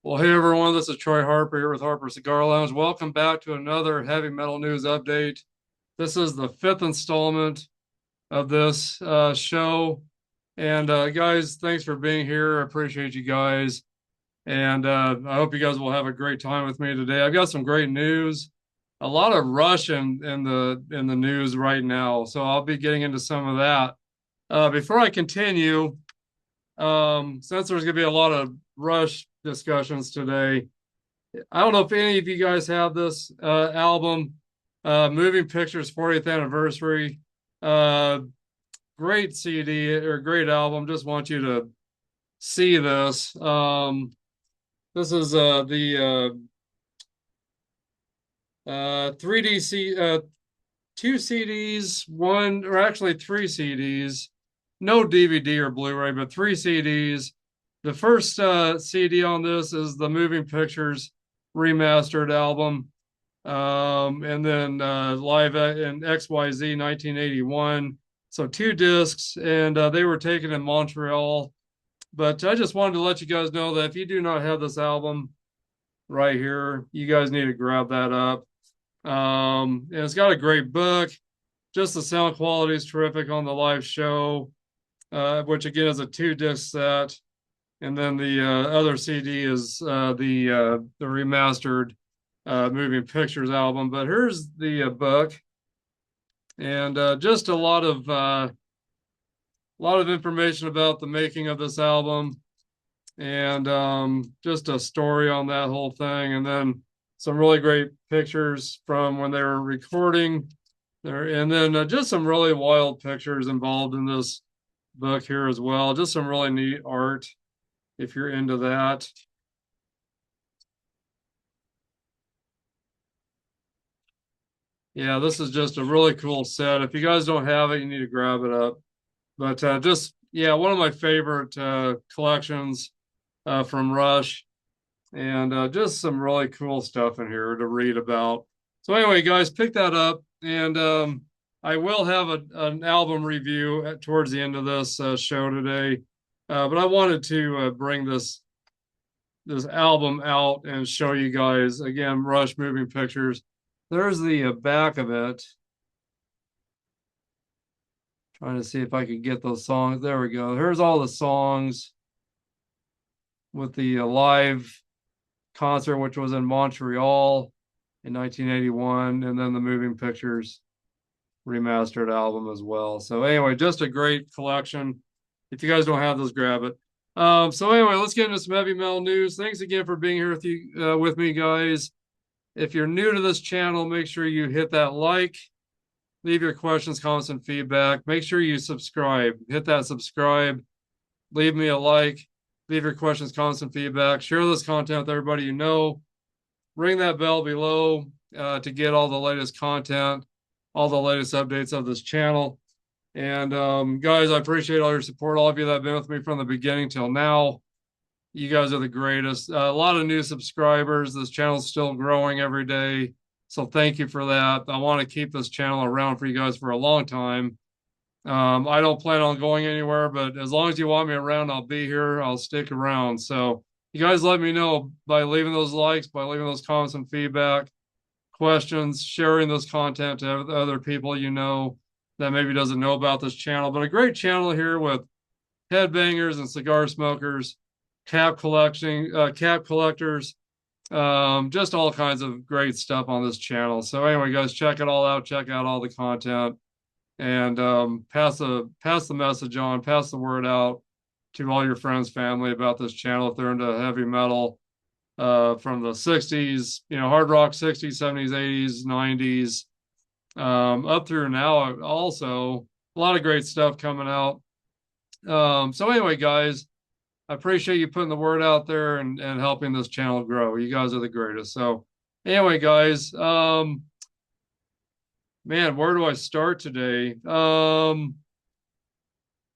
Well, hey everyone, this is Troy Harper here with Harper Cigar Lounge. Welcome back to another heavy metal news update. This is the fifth installment of this show. And guys, thanks for being here. I appreciate you guys. And I hope you guys will have a great time with me today. I've got some great news. A lot of rush in the news right now, so I'll be getting into some of that. Before I continue, since there's going to be a lot of rush discussions today, I don't know if any of you guys have this album, Moving Pictures 40th Anniversary. Uh, Great CD or great album. Just want you to see this. This is the 3D two CDs, one or actually three CDs, no DVD or Blu-ray, but three CDs. The first CD on this is the Moving Pictures remastered album, and then Live in XYZ 1981. So two discs, and they were taken in Montreal. But I just wanted to let you guys know that if you do not have this album right here, you guys need to grab that up. And it's got a great book. Just the sound quality is terrific on the live show, which again is a two-disc set. And then the other CD is the remastered Moving Pictures album. But here's the book, and just a lot of information about the making of this album, and just a story on that whole thing, and then some really great pictures from when they were recording there, and then just some really wild pictures involved in this book here as well. Just some really neat art if you're into that. Yeah, this is just a really cool set. If you guys don't have it, you need to grab it up. But just, yeah, one of my favorite collections from Rush, and just some really cool stuff in here to read about. So anyway, guys, pick that up, and I will have an album review towards the end of this show today. But I wanted to bring this album out and show you guys again. Rush Moving Pictures. There's the back of it. Trying to see if I could get those songs. There we go. Here's all the songs with the live concert, which was in Montreal in 1981, and then the Moving Pictures remastered album as well. So anyway, just a great collection. If you guys don't have those, grab it. So anyway, let's get into some heavy metal news. Thanks again for being here with me, guys. If you're new to this channel, make sure you hit that like, leave your questions, comments, and feedback. Make sure you subscribe. Hit that subscribe, leave me a like, leave your questions, comments, and feedback. Share this content with everybody you know. Ring that bell below to get all the latest content, all the latest updates of this channel. And guys, I appreciate all your support, all of you that have been with me from the beginning till now. You guys are the greatest. A lot of new subscribers. This channel is still growing every day. So thank you for that. I want to keep this channel around for you guys for a long time. I don't plan on going anywhere, but as long as you want me around, I'll be here. I'll stick around. So you guys let me know by leaving those likes, by leaving those comments and feedback, questions, sharing this content to other people you know that maybe doesn't know about this channel. But a great channel here with headbangers and cigar smokers, cap collectors, just all kinds of great stuff on this channel. So anyway, guys, check it all out. Check out all the content, and pass the message on, pass the word out to all your friends, family about this channel if they're into heavy metal from the 60s, hard rock 60s, 70s, 80s, 90s, up through now. Also, a lot of great stuff coming out. So anyway, guys, I appreciate you putting the word out there and helping this channel grow. You guys are the greatest. So anyway, guys, man, where do I start today?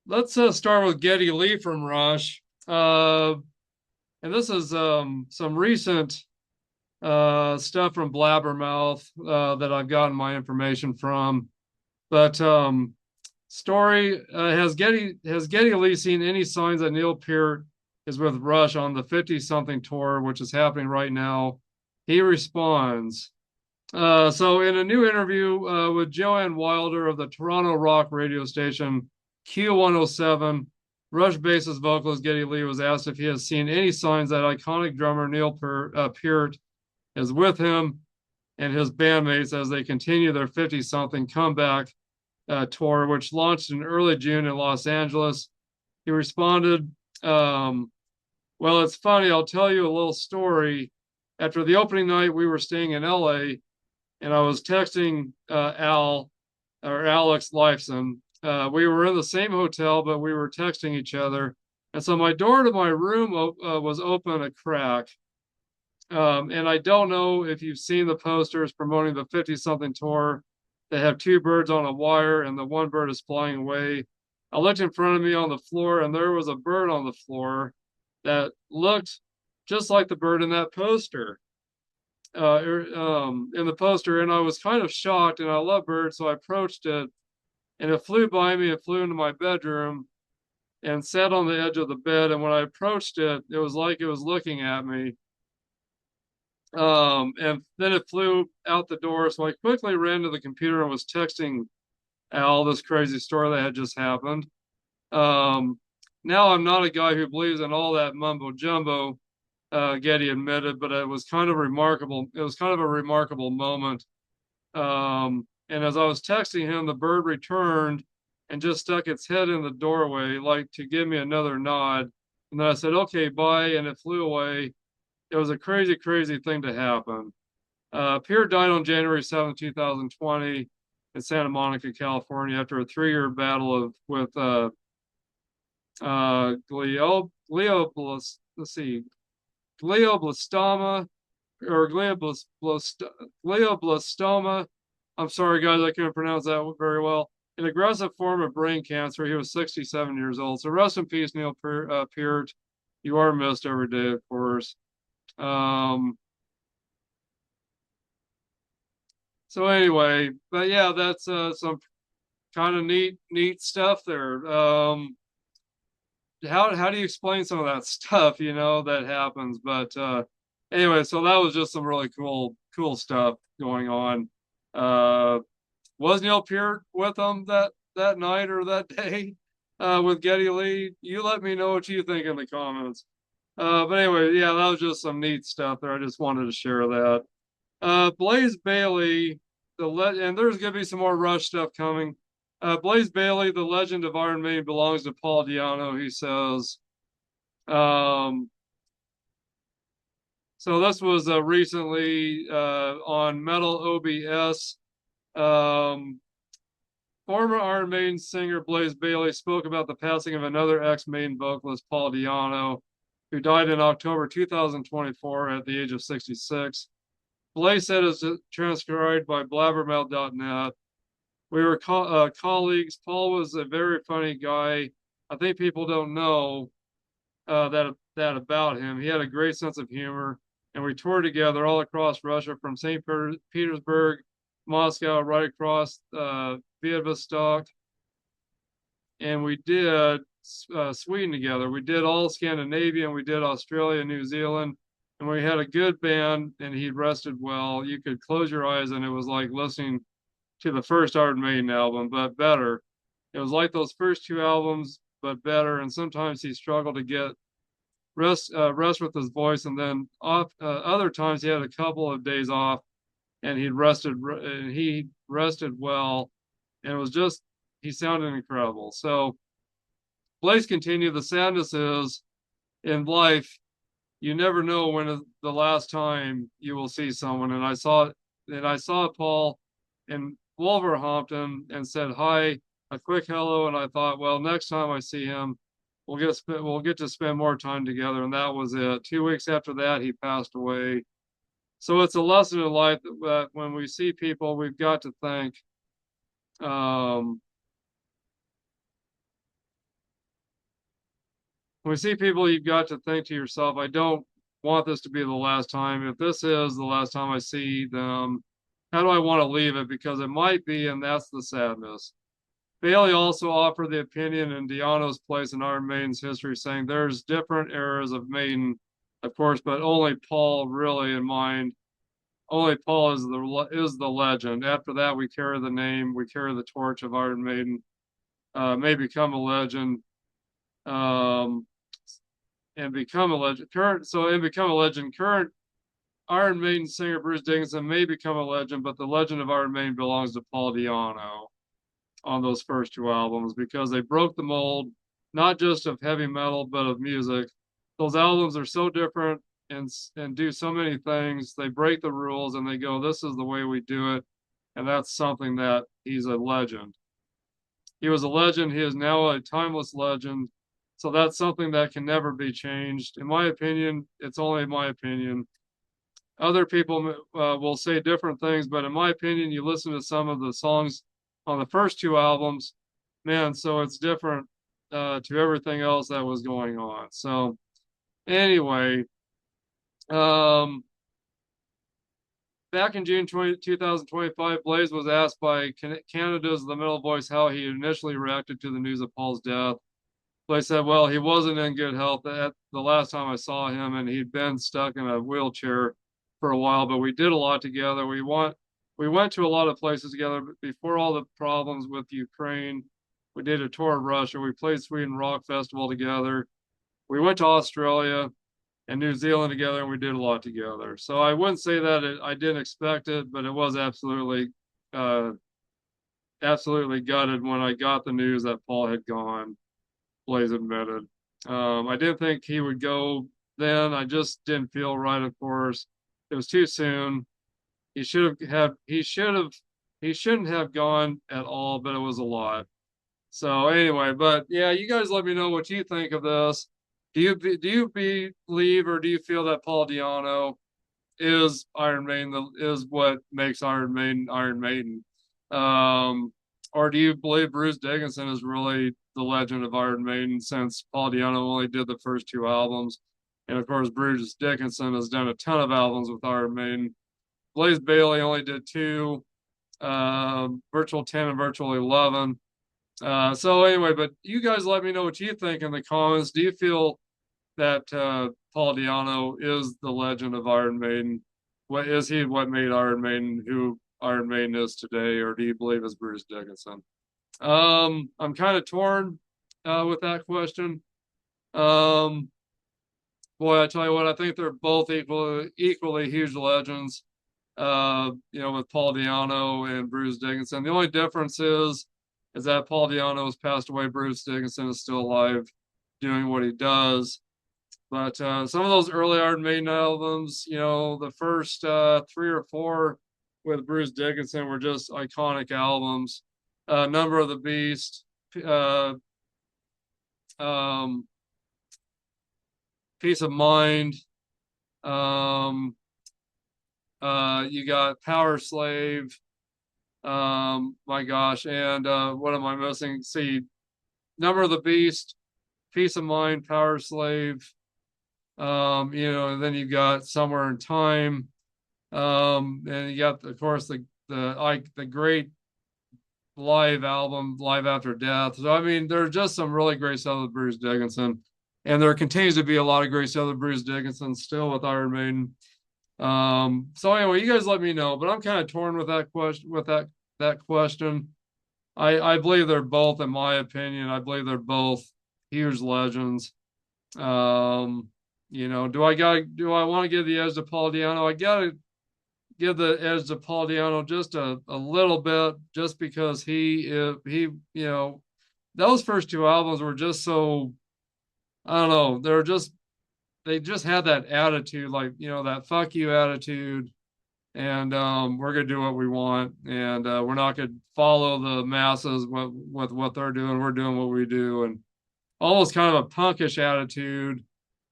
Let's start with Geddy Lee from Rush. And this is some recent stuff from Blabbermouth that I've gotten my information from. But story, has Geddy Lee seen any signs that Neil Peart is with Rush on the 50-something tour, which is happening right now. He responds. So in a new interview with Joanne Wilder of the Toronto rock radio station Q107, Rush bassist vocalist Geddy Lee was asked if he has seen any signs that iconic drummer Neil Peart is with him and his bandmates as they continue their 50-something comeback tour, which launched in early June in Los Angeles. He responded, well, it's funny. I'll tell you a little story. After the opening night, we were staying in LA, and I was texting Alex Lifeson. We were in the same hotel, but we were texting each other. And so my door to my room was open a crack. And I don't know if you've seen the posters promoting the 50-something tour. They have two birds on a wire, and the one bird is flying away. I looked in front of me on the floor, and there was a bird on the floor that looked just like the bird in that poster. In the poster, and I was kind of shocked, and I love birds, so I approached it, and it flew by me. It flew into my bedroom and sat on the edge of the bed, and when I approached it, it was like it was looking at me. And then it flew out the door, so I quickly ran to the computer and was texting Al this crazy story that had just happened. Now I'm not a guy who believes in all that mumbo jumbo, Geddy admitted, but it was kind of remarkable. It was kind of a remarkable moment. And as I was texting him, the bird returned and just stuck its head in the doorway, like to give me another nod. And then I said, okay, bye. And it flew away. It was a crazy, crazy thing to happen. Pierre died on January 7th, 2020 in Santa Monica, California, after a 3-year battle with glioblastoma or glioblastoma. I'm sorry, guys, I couldn't pronounce that very well. An aggressive form of brain cancer. He was 67 years old. So rest in peace, Neil Peart. You are missed every day, of course. So anyway, but yeah, that's some kind of neat stuff there. How do you explain some of that stuff, that happens? But anyway, so that was just some really cool stuff going on. Was Neil Peart with them that night or that day with Geddy Lee? You let me know what you think in the comments. But anyway, yeah, that was just some neat stuff there. I just wanted to share that. Blaze Bayley, and there's gonna be some more Rush stuff coming. Blaze Bayley, the legend of Iron Maiden, belongs to Paul Di'Anno, he says. So this was recently on Metal OBS. Former Iron Maiden singer Blaze Bayley spoke about the passing of another ex-Maiden vocalist, Paul Di'Anno, who died in October 2024 at the age of 66. Blaze said, as transcribed by blabbermouth.net, we were colleagues. Paul was a very funny guy. I think people don't know that about him. He had a great sense of humor, and we toured together all across Russia, from St. Petersburg, Moscow, right across Vladivostok, and we did Sweden together. We did all Scandinavia, and we did Australia, New Zealand, and we had a good band, and he rested well. You could close your eyes, and it was like listening to the first Iron Maiden album, but better. It was like those first two albums, but better. And sometimes he struggled to get rest with his voice, and then other times he had a couple of days off, and he rested well, and it was just, he sounded incredible. So Blaze continued, the sadness is in life, you never know when the last time you will see someone. And I saw Paul in Wolverhampton and said hi, a quick hello, and I thought, well, next time I see him, we'll get to spend more time together. And that was it. 2 weeks after that, he passed away. So it's a lesson in life that when we see people, we've got to think, when we see people, you've got to think to yourself, I don't want this to be the last time. If this is the last time I see them, how do I want to leave it? Because it might be, and that's the sadness. Bailey also offered the opinion in Diano's place in Iron Maiden's history, saying there's different eras of Maiden, of course, but only Paul really in mind. Only Paul is the legend. After that, we carry the name, we carry the torch of Iron Maiden. May become a legend, um, and become a legend. Current Iron Maiden singer Bruce Dickinson may become a legend, but the legend of Iron Maiden belongs to Paul Di'Anno on those first two albums because they broke the mold, not just of heavy metal, but of music. Those albums are so different and do so many things. They break the rules and they go, this is the way we do it. And that's something that he's a legend. He was a legend. He is now a timeless legend. So that's something that can never be changed. In my opinion, it's only my opinion. Other people will say different things, but in my opinion, you listen to some of the songs on the first two albums, man, so it's different to everything else that was going on. So anyway, um, back in June 2025, Blaze was asked by Canada's The Metal Voice how he initially reacted to the news of Paul's death. Blaze said, well, he wasn't in good health at the last time I saw him, and he'd been stuck in a wheelchair for a while, but we did a lot together. We went to a lot of places together before all the problems with Ukraine. We did a tour of Russia. We played Sweden Rock Festival together. We went to Australia and New Zealand together, and we did a lot together. So I wouldn't say that I didn't expect it, but it was uh, absolutely gutted when I got the news that Paul had gone. Blaze admitted. I didn't think he would go then. I just didn't feel right, of course. It was too soon. He shouldn't have gone at all, but it was a lot. So anyway, but yeah, you guys let me know what you think of this. Do you believe or do you feel that Paul Di'Anno is Iron Maiden, is what makes Iron Maiden Iron Maiden? Or do you believe Bruce Dickinson is really the legend of Iron Maiden since Paul Di'Anno only did the first two albums? And of course, Bruce Dickinson has done a ton of albums with Iron Maiden. Blaze Bailey only did two, Virtual 10 and Virtual 11. So anyway, but you guys let me know what you think in the comments. Do you feel that Paul Di'Anno is the legend of Iron Maiden? What is he? What made Iron Maiden who Iron Maiden is today, or do you believe it's Bruce Dickinson? I'm kind of torn with that question. Um, Boy, I tell you what, I think they're both equally huge legends. With Paul Di'Anno and Bruce Dickinson. The only difference is that Paul Di'Anno has passed away. Bruce Dickinson is still alive, doing what he does. But some of those early Iron Maiden albums, the first three or four with Bruce Dickinson were just iconic albums. Number of the Beast, uh, um, Peace of Mind. Um, you got Power Slave. My gosh, and what am I missing? See, Number of the Beast, Peace of Mind, Power Slave. And then you got Somewhere in Time. And you got, of course, the great live album, Live After Death. So I mean, there's just some really great stuff with Bruce Dickinson, and there continues to be a lot of great stuff with Bruce Dickinson still with Iron Maiden. So anyway, you guys let me know, but I'm kind of torn with that question. I believe they're both, in my opinion, I believe they're both huge legends. Do I want to give the edge to Paul Di'Anno? I gotta give the edge to Paul Di'Anno just a little bit, just because those first two albums were just so, I don't know, they just had that attitude, like, that fuck you attitude. And we're gonna do what we want, and we're not gonna follow the masses with what they're doing. We're doing what we do, and almost kind of a punkish attitude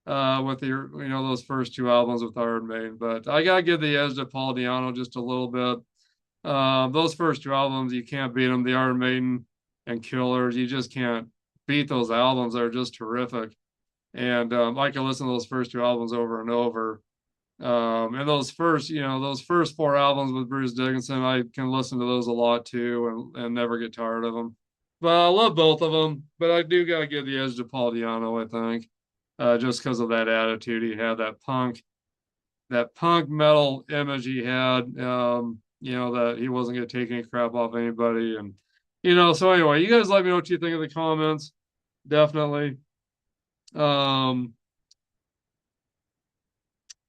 with those first two albums with Iron Maiden. But I gotta give the edge to Paul Di'Anno just a little bit. Those first two albums, you can't beat them. The Iron Maiden and Killers, you just can't beat those albums. They're just terrific, and I can listen to those first two albums over and over. And those first four albums with Bruce Dickinson, I can listen to those a lot too, and never get tired of them. But I love both of them. But I do gotta give the edge to Paul Diano, I think, just because of that attitude he had, that punk metal image he had. That he wasn't gonna take any crap off anybody, and So anyway, you guys let me know what you think in the comments. Definitely. Um,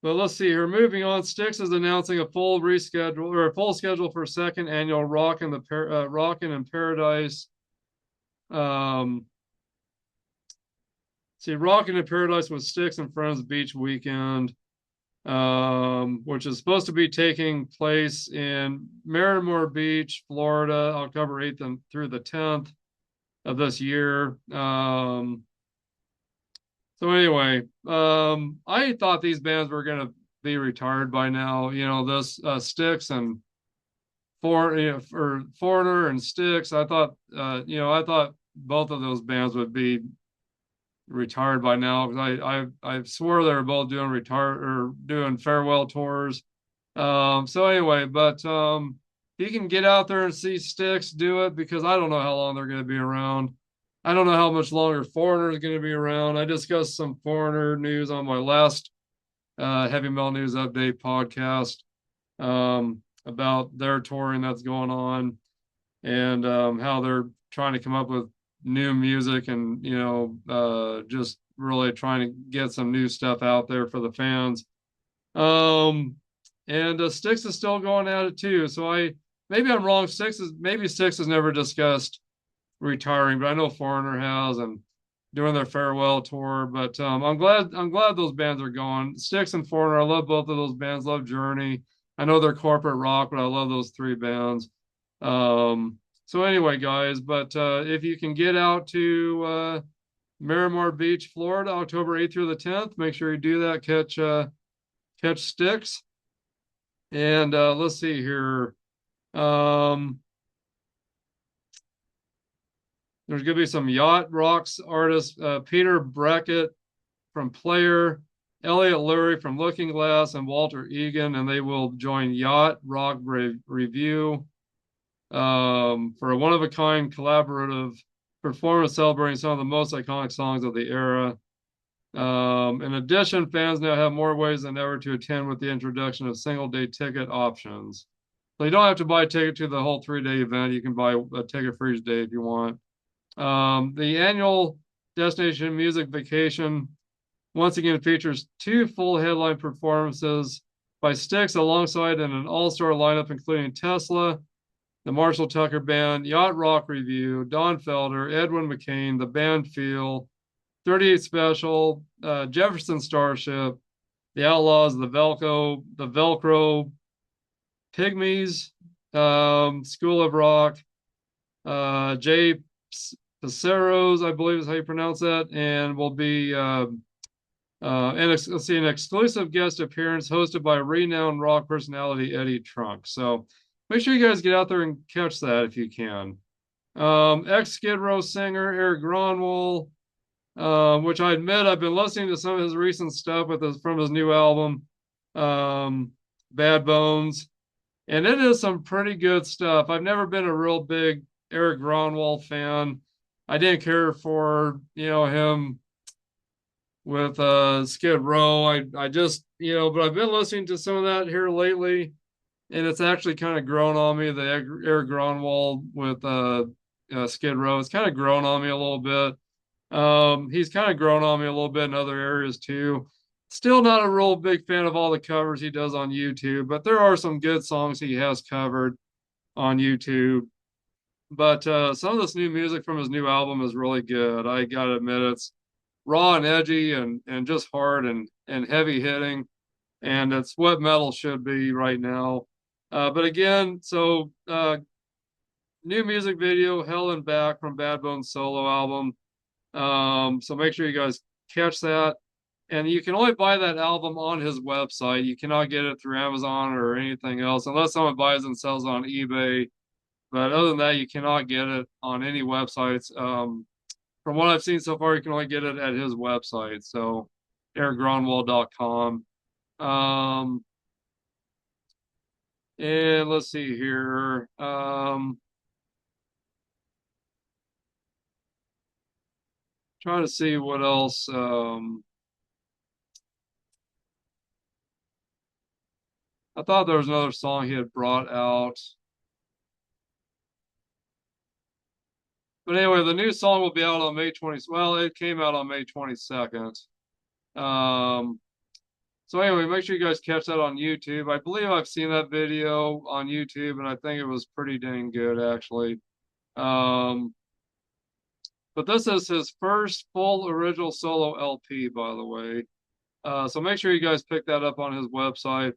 but let's see here. Moving on, Styx is announcing a full reschedule or a full schedule for second annual Rockin' in Paradise. Um, see, Rockin' in Paradise with Styx and Friends Beach Weekend, which is supposed to be taking place in Miramar Beach, Florida, October 8th and through the 10th of this year. So anyway, I thought these bands were gonna be retired by now. This Styx and Foreigner and Styx. I thought both of those bands would be retired by now because I swore they were both doing retire or doing farewell tours. So anyway, but you can get out there and see Styx do it because I don't know how long they're going to be around. I don't know how much longer Foreigner is going to be around. I discussed some Foreigner news on my last Heavy Metal News Update podcast about their touring that's going on and how they're trying to come up with new music and just really trying to get some new stuff out there for the fans. um and Styx is still going at it too, so I maybe I'm wrong. Styx has never discussed retiring, but I know Foreigner has and doing their farewell tour. But I'm glad those bands are gone. Styx and Foreigner, I love both of those bands. Love Journey. I know they're corporate rock, but I love those three bands. um so anyway, guys, but if you can get out to Miramar Beach, Florida, October 8th through the 10th, make sure you do that. Catch Styx. And let's see here. um there's going to be some Yacht Rocks artists, Peter Brackett from Player, Elliot Lurie from Looking Glass, and Walter Egan, and they will join Yacht Rock Review for a one-of-a-kind collaborative performance celebrating some of the most iconic songs of the era. In addition, fans now have more ways than ever to attend with the introduction of single-day ticket options. So you don't have to buy a ticket to the whole 3-day event. You can buy a ticket for each day if you want. The annual Destination Music Vacation once again features two full headline performances by Styx alongside an all-star lineup including Tesla, the Marshall Tucker Band, Yacht Rock Review, Don Felder, Edwin McCain, the Band Feel, 38 Special, Jefferson Starship, the Outlaws, the Velcro Pygmies, School of Rock, Jay Paceros, I believe is how you pronounce that, and will be let's see, an exclusive guest appearance hosted by renowned rock personality Eddie Trunk. So make sure you guys get out there and catch that if you can. Ex Skid Row singer Eric Gronwall, which I admit I've been listening to some of his recent stuff from his new album, Bad Bones, and it is some pretty good stuff. I've never been a real big Eric Gronwall fan. I didn't care for him with Skid Row. I just but I've been listening to some of that here lately, and it's actually kind of grown on me. The Eric Gronwall with Skid Row, it's kind of grown on me a little bit. He's kind of grown on me a little bit in other areas too. Still not a real big fan of all the covers he does on YouTube, but there are some good songs he has covered on YouTube. But some of this new music from his new album is really good. I gotta admit, it's raw and edgy and just hard and heavy hitting, and it's what metal should be right now. But again, so new music video, Hell and Back from Bad Bones solo album. So make sure you guys catch that. And you can only buy that album on his website. You cannot get it through Amazon or anything else unless someone buys and sells on eBay. But other than that, you cannot get it on any websites. From what I've seen so far, you can only get it at his website. So ericgronwall.com. And let's see here. Trying to see what else. I thought there was another song he had brought out. But anyway, the new song will be out on May 20th. Well, it came out on May 22nd. Um, so anyway, make sure you guys catch that on YouTube. I believe I've seen that video on YouTube, and I think it was pretty dang good, actually. Um, but this is his first full original solo LP, by the way. So make sure you guys pick that up on his website.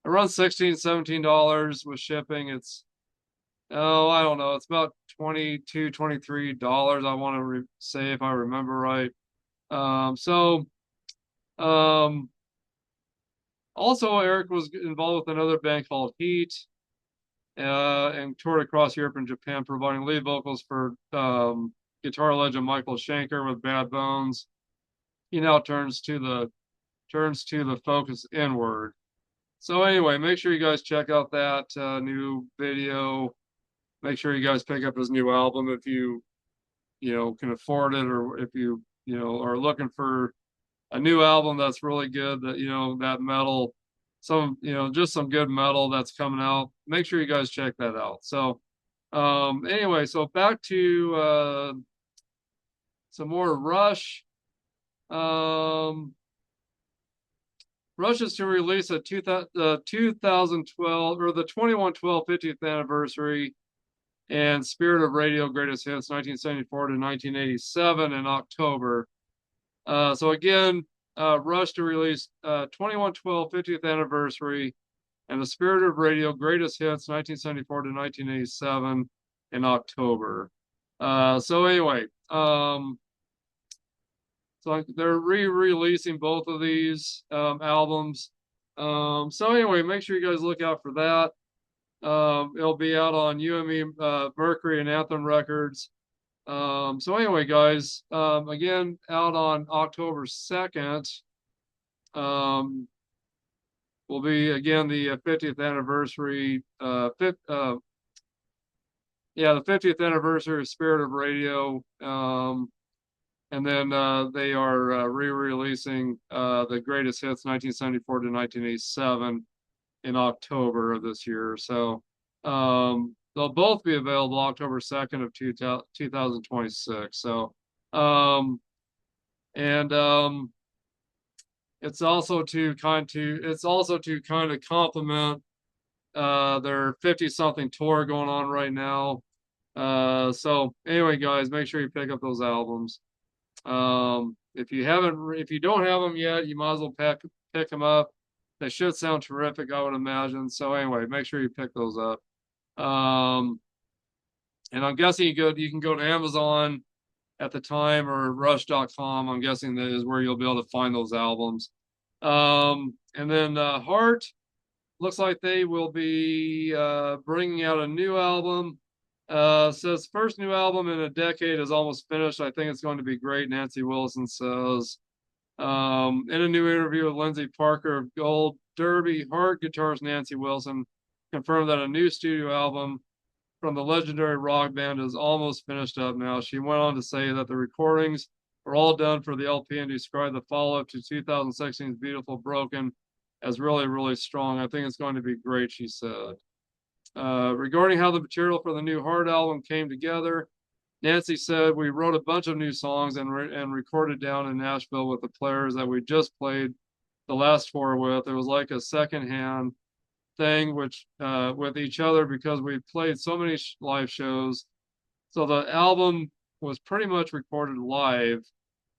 It runs $16, $17 with shipping. It's, oh, I don't know. It's about $22, $23, I want to say, if I remember right. So um, also Eric was involved with another band called Heat, and toured across Europe and Japan, providing lead vocals for guitar legend Michael Schenker with Bad Bones. He now turns to the focus inward. So anyway, make sure you guys check out that new video. Make sure you guys pick up his new album if you can afford it, or if you are looking for a new album that's really good, that that metal, just some good metal that's coming out. Make sure you guys check that out. So anyway, so back to some more Rush. Um Rush is to release a 2012, or the 2112 50th anniversary and Spirit of Radio Greatest Hits 1974 to 1987 in October. So again, Rush to release 2112 50th anniversary and the Spirit of Radio Greatest Hits 1974 to 1987 in October. So anyway, so they're re-releasing both of these albums. So anyway, make sure you guys look out for that. It'll be out on UME, Mercury, and Anthem Records. So anyway, guys, again, out on October 2nd, will be again the 50th anniversary, the 50th anniversary of Spirit of Radio. And then they are re-releasing the Greatest Hits 1974 to 1987 in October of this year. So they'll both be available October 2nd of 2026. So and it's also to kind of complement their 50 something tour going on right now. So anyway, guys, make sure you pick up those albums. If you don't have them yet, you might as well pick them up. They should sound terrific, I would imagine. So anyway, make sure you pick those up. And I'm guessing you can go to Amazon at the time, or Rush.com. I'm guessing that is where you'll be able to find those albums. And then Heart looks like they will be bringing out a new album. Says first new album in a decade is almost finished. I think it's going to be great, Nancy Wilson says. In a new interview with Lindsey Parker of Gold Derby Heart guitarist Nancy Wilson confirmed that a new studio album from the legendary rock band is almost finished up now. She went on to say that the recordings are all done for the LP and described the follow-up to 2016's Beautiful Broken as really, really strong. I think it's going to be great, she said. Regarding how the material for the new Heart album came together, Nancy said, we wrote a bunch of new songs and recorded down in Nashville with the players that we just played the last tour with. It was like a secondhand thing with each other, because we played so many live shows. So the album was pretty much recorded live.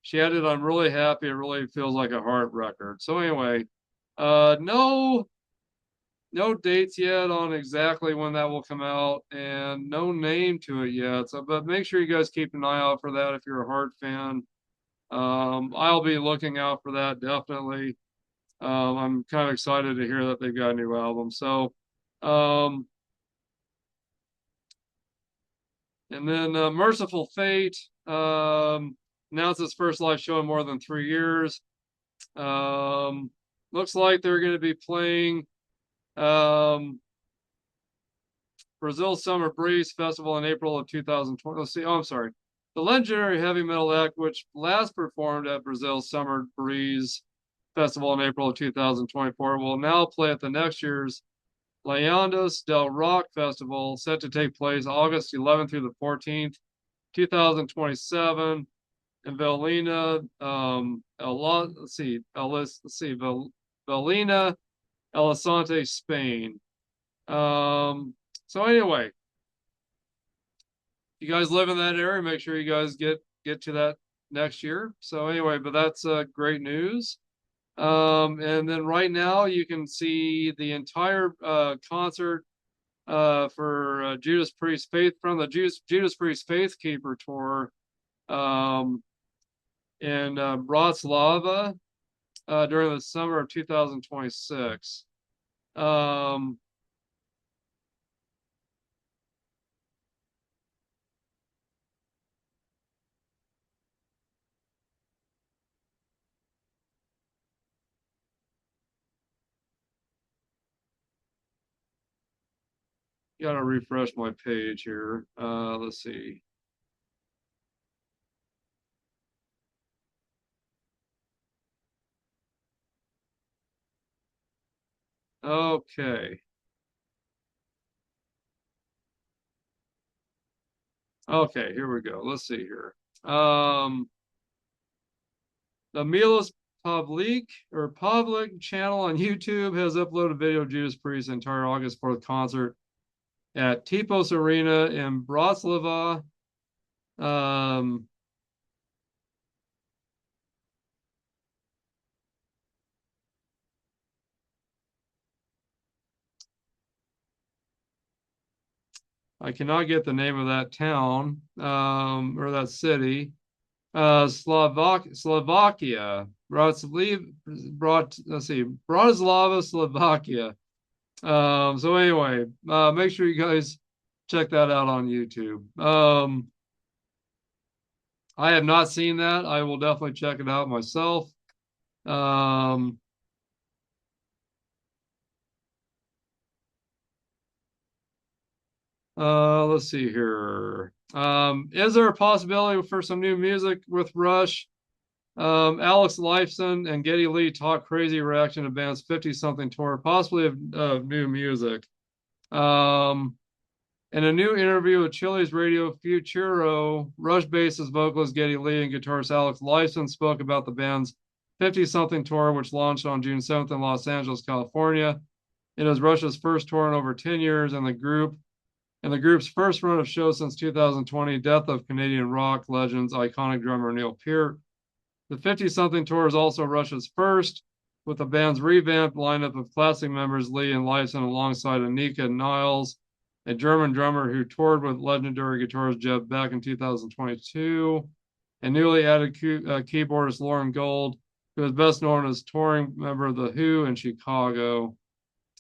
She added, I'm really happy. It really feels like a Heart record. So anyway, no dates yet on exactly when that will come out, and no name to it yet. So, but make sure you guys keep an eye out for that if you're a Heart fan. I'll be looking out for that, definitely. I'm kind of excited to hear that they've got a new album. So, and then Merciful Fate announced its first live show in more than 3 years. Looks like they're going to be playing Brazil Summer Breeze Festival in April of 2020. Let's see. Oh, I'm sorry. The legendary heavy metal act, which last performed at Brazil's Summer Breeze Festival in April of 2024, will now play at the next year's Leyendas del Rock Festival, set to take place August 11th through the 14th, 2027, in Velina, Velina, Alicante, Spain. So anyway, you guys live in that area, make sure you guys get to that next year. So anyway, but that's great news. And then right now you can see the entire concert for Judas Priest Faith from the Judas Priest Faith Keeper tour in Bratislava during the summer of 2026. Gotta refresh my page here. Let's see. Okay. Okay, here we go. Let's see here. The Milos Public channel on YouTube has uploaded video of Judas Priest's entire August 4th concert at Tipos Arena in Bratislava. I cannot get the name of that town or that city. Slovakia. Let's see, Bratislava, Slovakia. So anyway, make sure you guys check that out on YouTube. I have not seen that. I will definitely check it out myself. Let's see here. Is there a possibility for some new music with Rush? Alex Lifeson and Geddy Lee talk crazy reaction to band's 50 something tour, possibly of new music. In a new interview with Chili's Radio Futuro, Rush bassist vocalist Geddy Lee and guitarist Alex Lifeson spoke about the band's 50 something tour, which launched on June 7th in Los Angeles, California. It is Rush's first tour in over 10 years, and the group's first run of shows since 2020, death of Canadian rock legends iconic drummer Neil Peart. The 50 something tour is also Rush's first, with the band's revamped lineup of classic members Lee and Lifeson alongside Anika Niles, a German drummer who toured with legendary guitarist Jeff Beck in 2022, and newly added keyboardist Lauren Gold, who is best known as touring member of The Who in Chicago.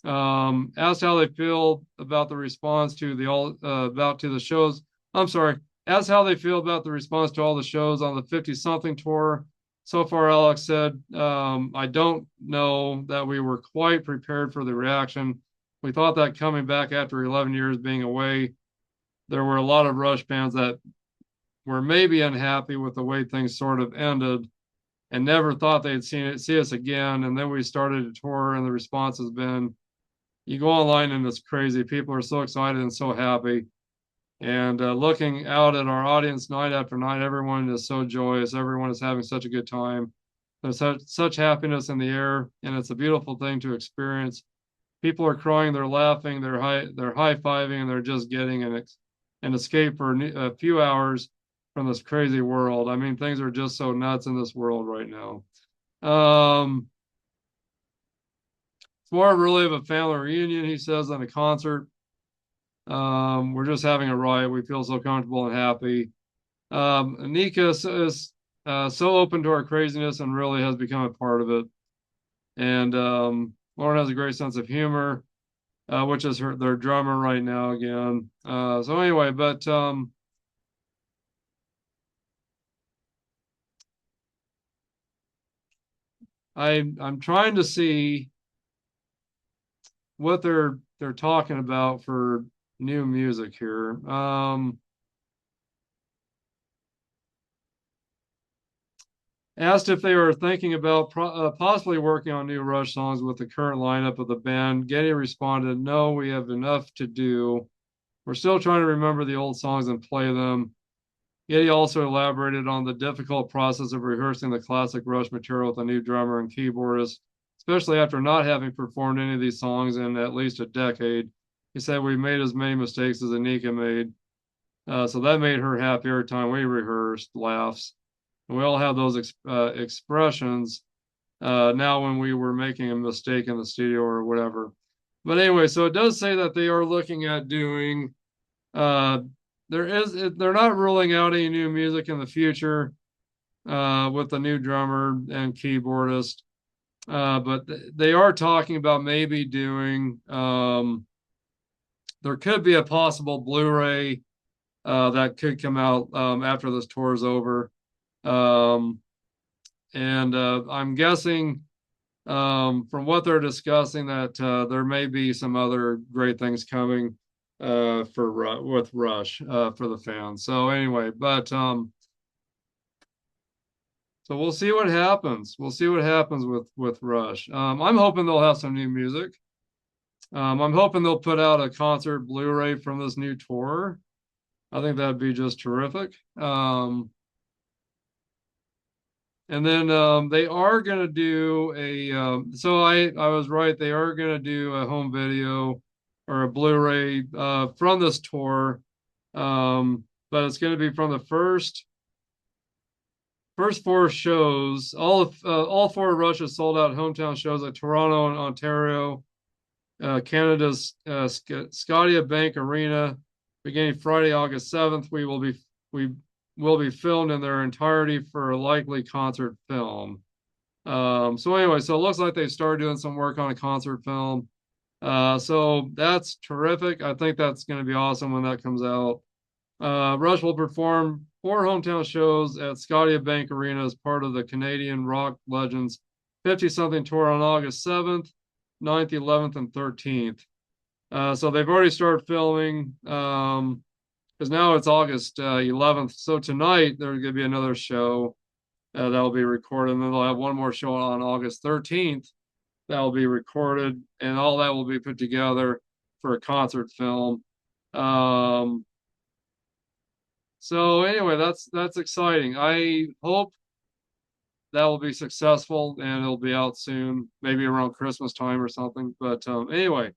Asked how they feel about the response to the shows. I'm sorry. Asked how they feel about the response to all the shows on the 50 something tour. So far, Alex said, I don't know that we were quite prepared for the reaction. We thought that coming back after 11 years being away, there were a lot of Rush fans that were maybe unhappy with the way things sort of ended and never thought they'd see us again. And then we started a tour, and the response has been, you go online and it's crazy. People are so excited and so happy. And looking out at our audience night after night, everyone is so joyous. Everyone is having such a good time. There's such happiness in the air, and it's a beautiful thing to experience. People are crying, they're laughing, they're high-fiving, and they're just getting an escape for a few hours from this crazy world. I mean, things are just so nuts in this world right now. It's more really of a family reunion, he says, than a concert. We're just having a riot. We feel so comfortable and happy. Anika is so open to our craziness and really has become a part of it. And Lauren has a great sense of humor, which is their drummer right now again. So anyway, but I'm trying to see what they're talking about for new music here. Asked if they were thinking about possibly working on new Rush songs with the current lineup of the band, Getty responded, "No, we have enough to do. We're still trying to remember the old songs and play them." Getty also elaborated on the difficult process of rehearsing the classic Rush material with a new drummer and keyboardist, especially after not having performed any of these songs in at least a decade. He said, "We made as many mistakes as Anika made." So that made her happy every time we rehearsed, laughs. And we all have those expressions now when we were making a mistake in the studio or whatever. But anyway, so it does say that they are looking at doing uh, they're not ruling out any new music in the future with the new drummer and keyboardist, but they are talking about maybe doing. There could be a possible Blu-ray that could come out after this tour is over, um, and I'm guessing from what they're discussing that there may be some other great things coming for with Rush for the fans. So anyway, but so we'll see what happens. We'll see what happens with Rush. I'm hoping they'll have some new music. I'm hoping they'll put out a concert Blu-ray from this new tour. I think that'd be just terrific. And then they are going to do a so I was right, they are going to do a home video or a Blu-ray from this tour, but it's going to be from the first four shows. All four of Russia's sold out hometown shows at Toronto and Ontario, Canada's Scotiabank Arena, beginning Friday, August 7th. We will be filmed in their entirety for a likely concert film. So anyway, so it looks like they started doing some work on a concert film. So that's terrific. I think that's going to be awesome when that comes out. Rush will perform 4 hometown shows at Scotiabank Arena as part of the Canadian Rock Legends 50-something tour on August 7th, 9th, 11th, and 13th. So they've already started filming because now it's August 11th. So tonight there's going to be another show that'll be recorded, and then they'll have one more show on August 13th that'll be recorded, and all that will be put together for a concert film. So anyway, that's exciting. I hope that will be successful and it'll be out soon, maybe around Christmas time or something. But anyway,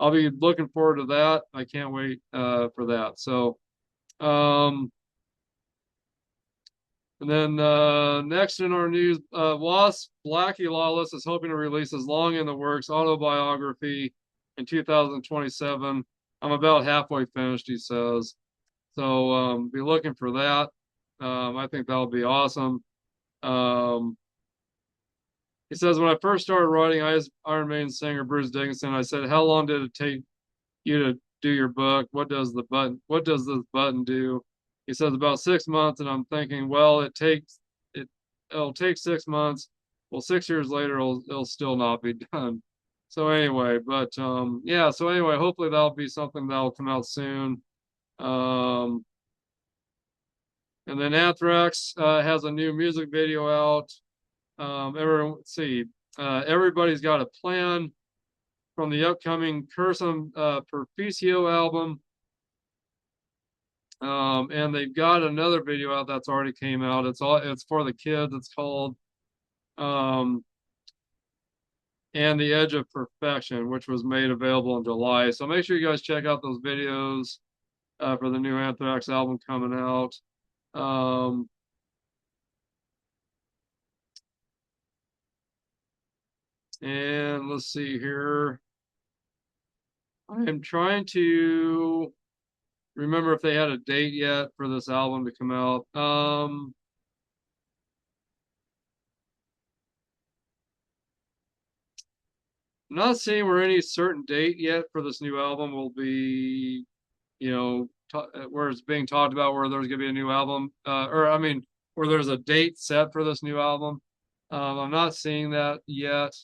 I'll be looking forward to that. I can't wait for that. So um, and then next in our news, Wasp Blackie Lawless is hoping to release his long in the works autobiography in 2027. I'm about halfway finished, he says. So be looking for that. I think that'll be awesome. Um, he says, when I first started writing, I asked Iron Maiden singer Bruce Dickinson, I said, "How long did it take you to do your book? What does this button do?" He says, "About 6 months." And I'm thinking, well, it'll take 6 months. Well, 6 years later, it'll still not be done. So anyway, but yeah, so anyway, hopefully that'll be something that'll come out soon. Um, and then Anthrax has a new music video out. Let's see, Everybody's Got a Plan from the upcoming Cursum Perficio album. And they've got another video out that's already came out. It's for the kids. It's called And the Edge of Perfection, which was made available in July. So make sure you guys check out those videos for the new Anthrax album coming out. And let's see here. I am trying to remember if they had a date yet for this album to come out. I'm not seeing where any certain date yet for this new album will be, where it's being talked about where there's going to be a new album, or I mean, where there's a date set for this new album. I'm not seeing that yet.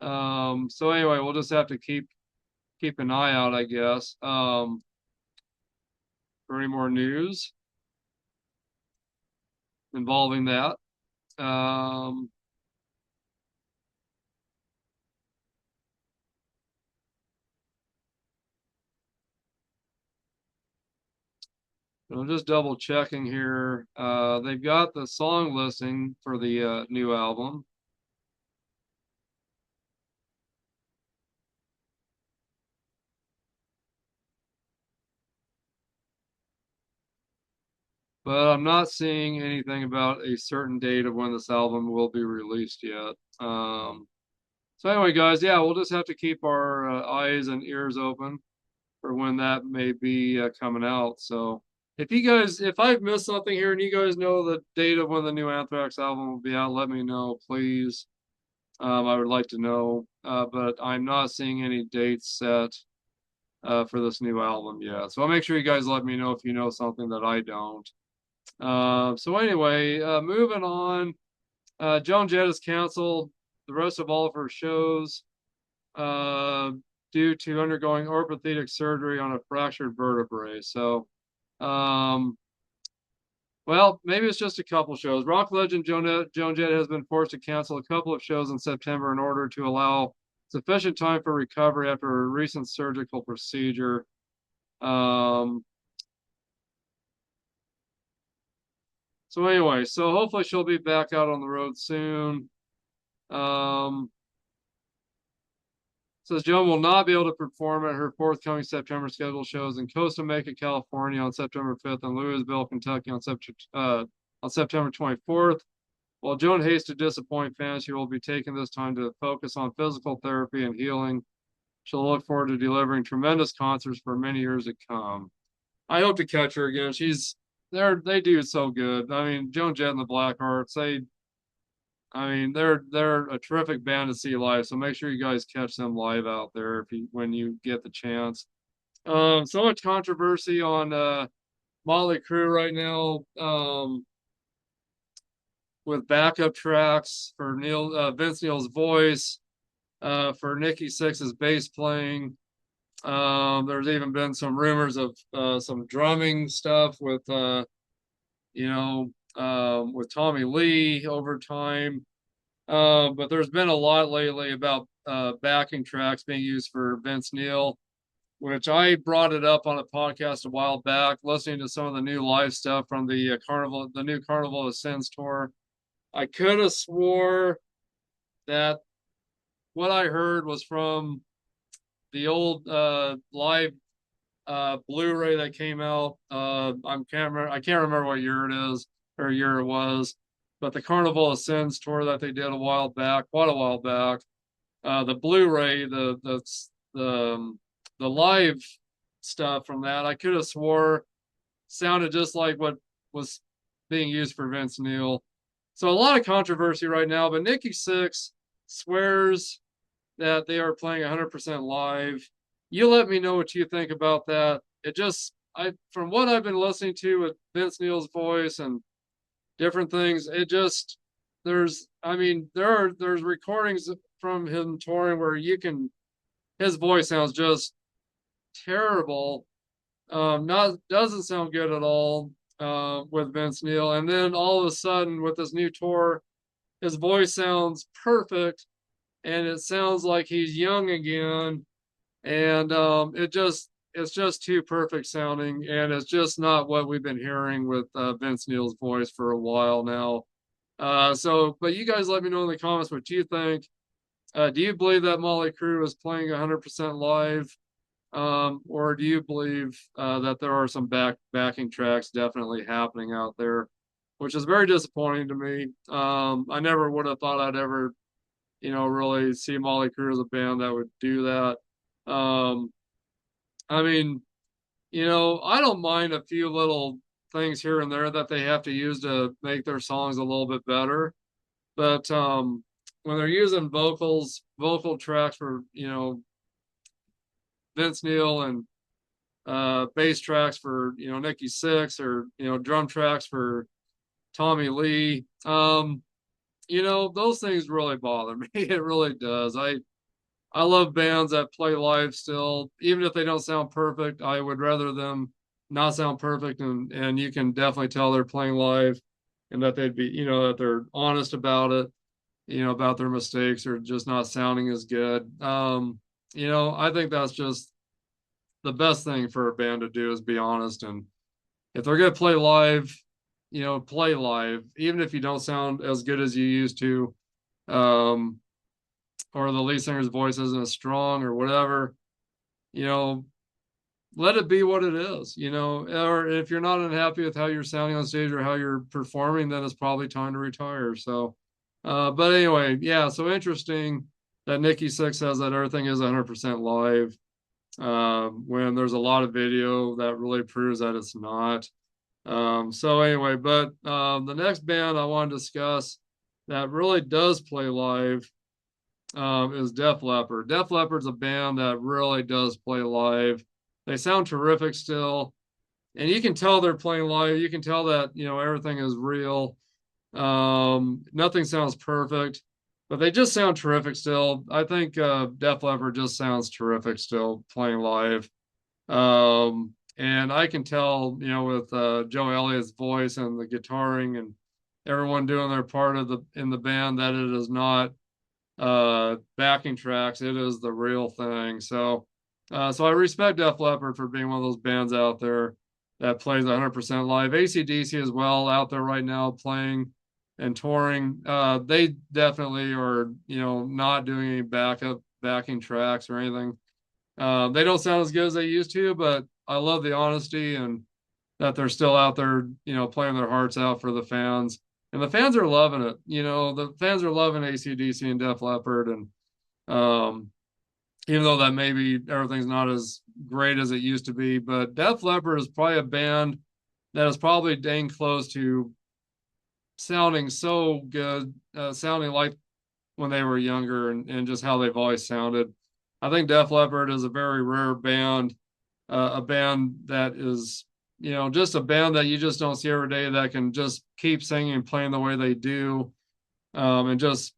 So anyway, we'll just have to keep an eye out, I guess, for any more news involving that. Um, I'm just double checking here. They've got the song listing for the new album. But I'm not seeing anything about a certain date of when this album will be released yet. So anyway, guys, yeah, we'll just have to keep our eyes and ears open for when that may be coming out. So if I've missed something here and you guys know the date of when the new Anthrax album will be out, let me know, please. I would like to know, but I'm not seeing any dates set for this new album yet. So I'll make sure you guys let me know if you know something that I don't. So anyway, moving on. Joan Jett has canceled the rest of all of her shows uh, due to undergoing orthopedic surgery on a fractured vertebrae. So, um, well, maybe it's just a couple shows. Rock legend Joan Jett has been forced to cancel a couple of shows in September in order to allow sufficient time for recovery after a recent surgical procedure. Um, so anyway, so hopefully she'll be back out on the road soon. Um, Says Joan will not be able to perform at her forthcoming September scheduled shows in Costa Mesa, California on September 5th and Louisville, Kentucky on September 24th. While Joan hates to disappoint fans, she will be taking this time to focus on physical therapy and healing. She'll look forward to delivering tremendous concerts for many years to come. I hope to catch her again. They do so good. I mean, Joan Jett and the Blackhearts, they're a terrific band to see live. So make sure you guys catch them live out there when you get the chance. So much controversy on Motley Crue right now. With backup tracks for Vince Neil's voice, for Nikki Sixx's bass playing. There's even been some rumors of some drumming stuff with with Tommy Lee over time. But there's been a lot lately about backing tracks being used for Vince Neil, which I brought it up on a podcast a while back, listening to some of the new live stuff from the new Carnival of Sins tour. I could have swore that what I heard was from the old live Blu-ray that came out. I can't remember what year it is or year it was, but the Carnival of Sins tour that they did quite a while back. The Blu-ray, the live stuff from that, I could have swore sounded just like what was being used for Vince Neil. So a lot of controversy right now, but Nikki Sixx swears that they are playing 100% live. You let me know what you think about that. From what I've been listening to with Vince Neil's voice and different things, there's recordings from him touring where his voice sounds just terrible. Doesn't sound good at all with Vince Neil. And then all of a sudden with this new tour, his voice sounds perfect and it sounds like he's young again. And it's just too perfect sounding, and it's just not what we've been hearing with Vince Neil's voice for a while now. But you guys let me know in the comments what you think. Do you believe that Motley Crue is playing 100% live? Or do you believe that there are some backing tracks definitely happening out there, which is very disappointing to me. I never would have thought I'd ever, really see Motley Crue as a band that would do that. Um, I mean, I don't mind a few little things here and there that they have to use to make their songs a little bit better. But when they're using vocal tracks for, Vince Neil and bass tracks for, Nikki Sixx or, drum tracks for Tommy Lee, those things really bother me. It really does. I love bands that play live still, even if they don't sound perfect. I would rather them not sound perfect, and you can definitely tell they're playing live. and that they'd be, that they're honest about it, about their mistakes or just not sounding as good. I think that's just the best thing for a band to do is be honest. And if they're going to play live, play live, even if you don't sound as good as you used to, um, or the lead singer's voice isn't as strong or whatever, you know, let it be what it is, or if you're not unhappy with how you're sounding on stage or how you're performing, then it's probably time to retire. So, but anyway, yeah, so interesting that Nikki Sixx says that everything is 100% live, when there's a lot of video that really proves that it's not. So anyway, but the next band I want to discuss that really does play live is Def Leppard. Def Leppard's a band that really does play live. They sound terrific still, and you can tell they're playing live. You can tell that everything is real. Nothing sounds perfect, but they just sound terrific still. I think Def Leppard just sounds terrific still playing live. And I can tell, with Joe Elliott's voice and the guitaring and everyone doing their part in the band that it is not backing tracks. It is the real thing. So I respect Def Leppard for being one of those bands out there that plays 100% live. AC/DC as well out there right now playing and touring. They definitely are, not doing any backing tracks or anything. They don't sound as good as they used to, but I love the honesty and that they're still out there, playing their hearts out for the fans. And the fans are loving it. The fans are loving AC/DC and Def Leppard. And even though that maybe everything's not as great as it used to be, but Def Leppard is probably a band that is probably dang close to sounding so good, sounding like when they were younger and just how they've always sounded. I think Def Leppard is a very rare band, a band that is, just a band that you just don't see every day that can just keep singing and playing the way they do, and just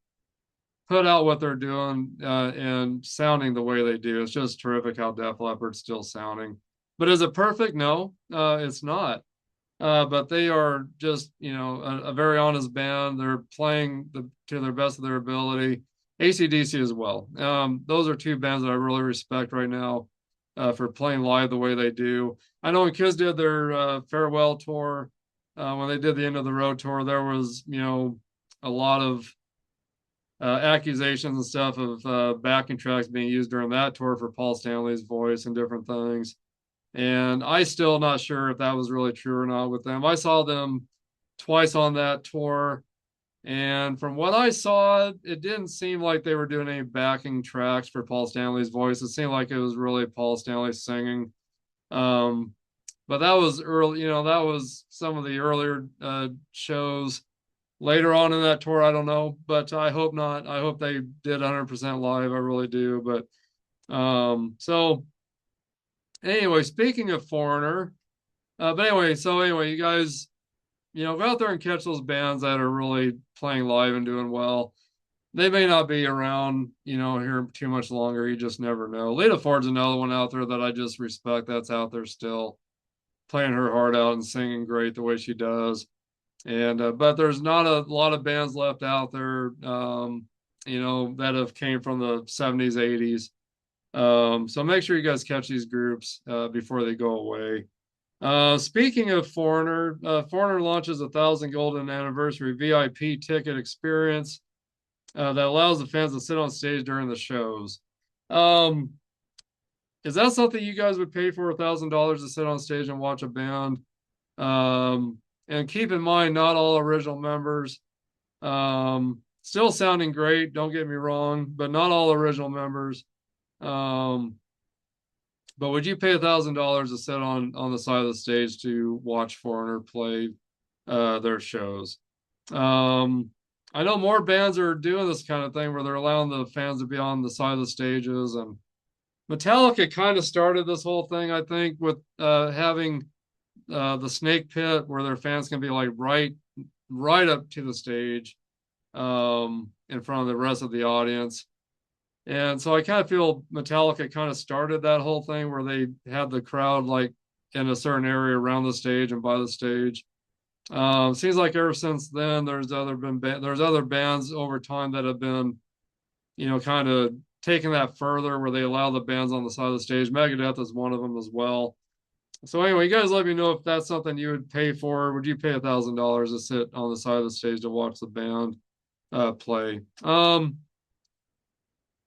put out what they're doing and sounding the way they do. It's just terrific how Def Leppard's still sounding. But is it perfect? No, it's not. But they are just, a very honest band. They're playing to their best of their ability. AC/DC as well. Those are two bands that I really respect right now for playing live the way they do. I know when Kiss did their farewell tour, when they did the end of the road tour, there was, a lot of accusations and stuff of backing tracks being used during that tour for Paul Stanley's voice and different things. And I still not sure if that was really true or not with them. I saw them twice on that tour, and from what I saw, it didn't seem like they were doing any backing tracks for Paul Stanley's voice. It seemed like it was really Paul Stanley singing. But that was early, that was some of the earlier shows. Later on in that tour, I don't know, but I hope not. I hope they did 100% live. I really do. But so anyway, speaking of Foreigner, but anyway, you guys, go out there and catch those bands that are really playing live and doing well. They may not be around, here too much longer. You just never know. Lita Ford's another one out there that I just respect. That's out there still playing her heart out and singing great the way she does. And but there's not a lot of bands left out there, that have came from the 70s, 80s. So make sure you guys catch these groups before they go away. Speaking of Foreigner, Foreigner launches 1,000 Golden Anniversary VIP ticket experience that allows the fans to sit on stage during the shows. Is that something you guys would pay for $1,000 to sit on stage and watch a band? And keep in mind, not all original members. Still sounding great, don't get me wrong, but not all original members. But would you pay $1,000 to sit on the side of the stage to watch Foreigner play their shows? I know more bands are doing this kind of thing where they're allowing the fans to be on the side of the stages, and Metallica kind of started this whole thing, I think, with having the snake pit where their fans can be like right up to the stage in front of the rest of the audience. And so I kind of feel Metallica kind of started that whole thing where they had the crowd like in a certain area around the stage and by the stage. Seems like ever since then, there's other bands over time that have been, kind of taking that further, where they allow the bands on the side of the stage. Megadeth is one of them as well. So anyway, you guys let me know if that's something you would pay for. Would you pay $1,000 to sit on the side of the stage to watch the band play?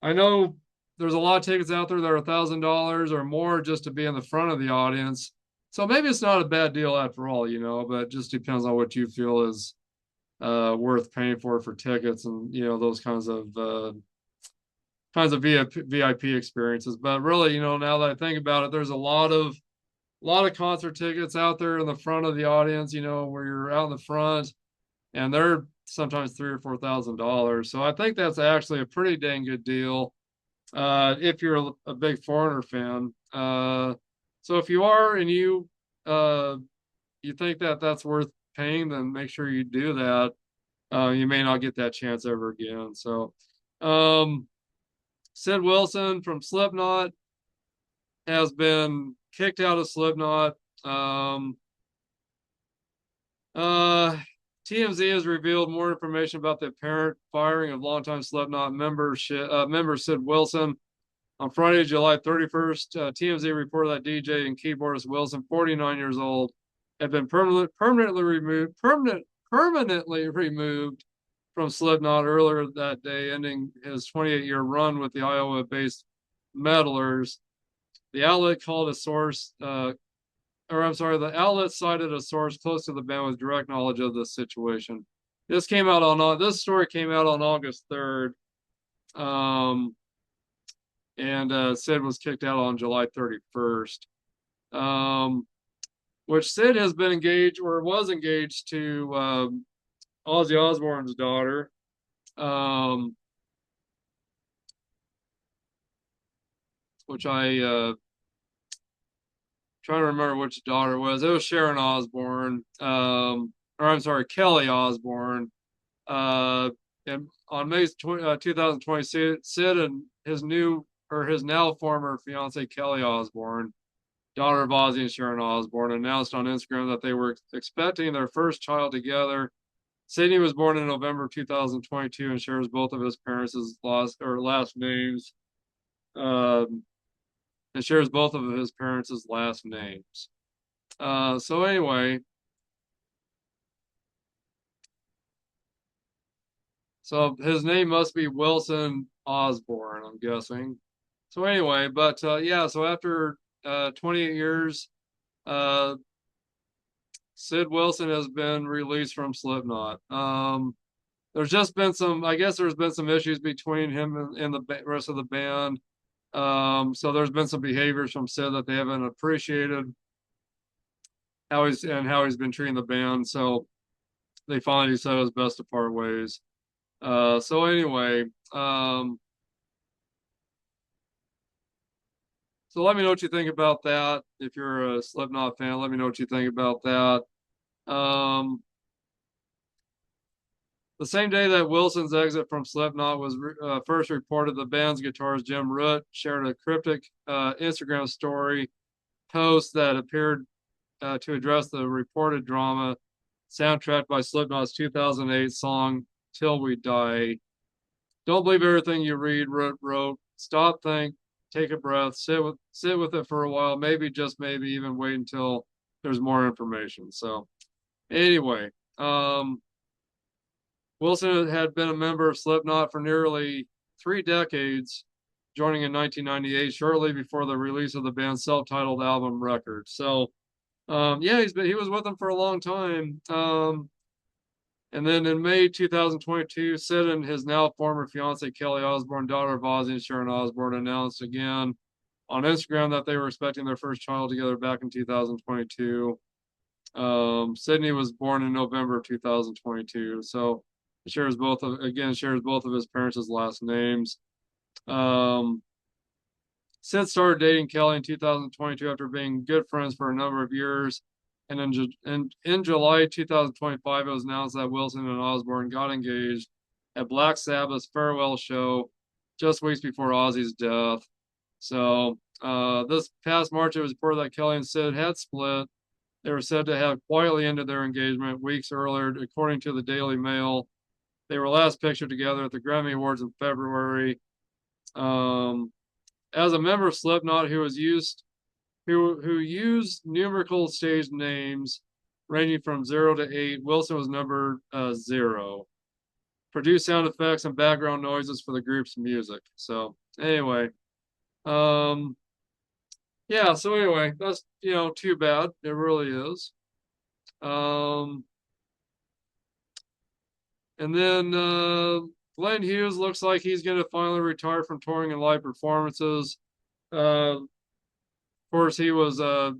I know there's a lot of tickets out there that are $1,000 or more just to be in the front of the audience. So maybe it's not a bad deal after all, but it just depends on what you feel is worth paying for tickets, and those kinds of VIP experiences. But really, now that I think about it, there's a lot of concert tickets out there in the front of the audience, where you're out in the front, and they're sometimes $3,000 or $4,000. So I think that's actually a pretty dang good deal if you're a big Foreigner fan. So if you are, and you think that that's worth paying, then make sure you do that. You may not get that chance ever again. So, um, Sid Wilson from Slipknot has been kicked out of Slipknot. Um, uh, TMZ has revealed more information about the apparent firing of longtime Slipknot member Sid Wilson. On Friday, July 31st, TMZ reported that DJ and keyboardist Wilson, 49 years old, had been permanently removed from Slipknot earlier that day, ending his 28-year run with the Iowa-based Meddlers. The outlet called a source, the outlet cited a source close to the band with direct knowledge of the situation. This story came out on August 3rd. And Sid was kicked out on July 31st. Which Sid has been engaged, or was engaged to Ozzy Osbourne's daughter. Which I trying to remember which daughter it was. It was Sharon Osbourne, or I'm sorry, Kelly Osbourne. And on May 2020, Sid and his now former fiance Kelly Osbourne, daughter of Ozzy and Sharon Osbourne, announced on Instagram that they were expecting their first child together. Sidney was born in November 2022 and shares both of his parents' last names. Um, and shares both of his parents' last names. So anyway, so his name must be Wilson Osborne, I'm guessing. So anyway, but yeah, so after 28 years, uh, Sid Wilson has been released from Slipknot. I guess there's been some issues between him and the rest of the band. So there's been some behaviors from Sid that they haven't appreciated how he's been treating the band. So they finally decided it was best to part ways. So anyway, so let me know what you think about that. If you're a Slipknot fan, let me know what you think about that. Um, the same day that Wilson's exit from Slipknot was first reported, the band's guitarist Jim Root shared a cryptic Instagram story post that appeared to address the reported drama soundtracked by Slipknot's 2008 song "Till We Die." Don't believe everything you read. Wrote. Stop, think, take a breath, sit with it for a while. Maybe, just maybe, even wait until there's more information. So anyway, Wilson had been a member of Slipknot for nearly 3 decades, joining in 1998, shortly before the release of the band's self-titled album Record. So yeah, he was with them for a long time. And then in May 2022, Sid and his now former fiance Kelly Osbourne, daughter of Ozzy and Sharon Osbourne, announced again on Instagram that they were expecting their first child together back in 2022. Sydney was born in November of 2022, so shares both of his parents' last names. Sid started dating Kelly in 2022 after being good friends for a number of years. And in July 2025, it was announced that Wilson and Osbourne got engaged at Black Sabbath's farewell show just weeks before Ozzy's death. So this past March, it was reported that Kelly and Sid had split They were said to have quietly ended their engagement weeks earlier, according to the Daily Mail. They were last pictured together at the Grammy Awards in February. As a member of Slipknot who used numerical stage names ranging from 0 to 8, Wilson was number 0. Produced sound effects and background noises for the group's music. So anyway, yeah. So anyway, that's too bad. It really is. And then Glenn Hughes looks like he's going to finally retire from touring and live performances. Of course, he was the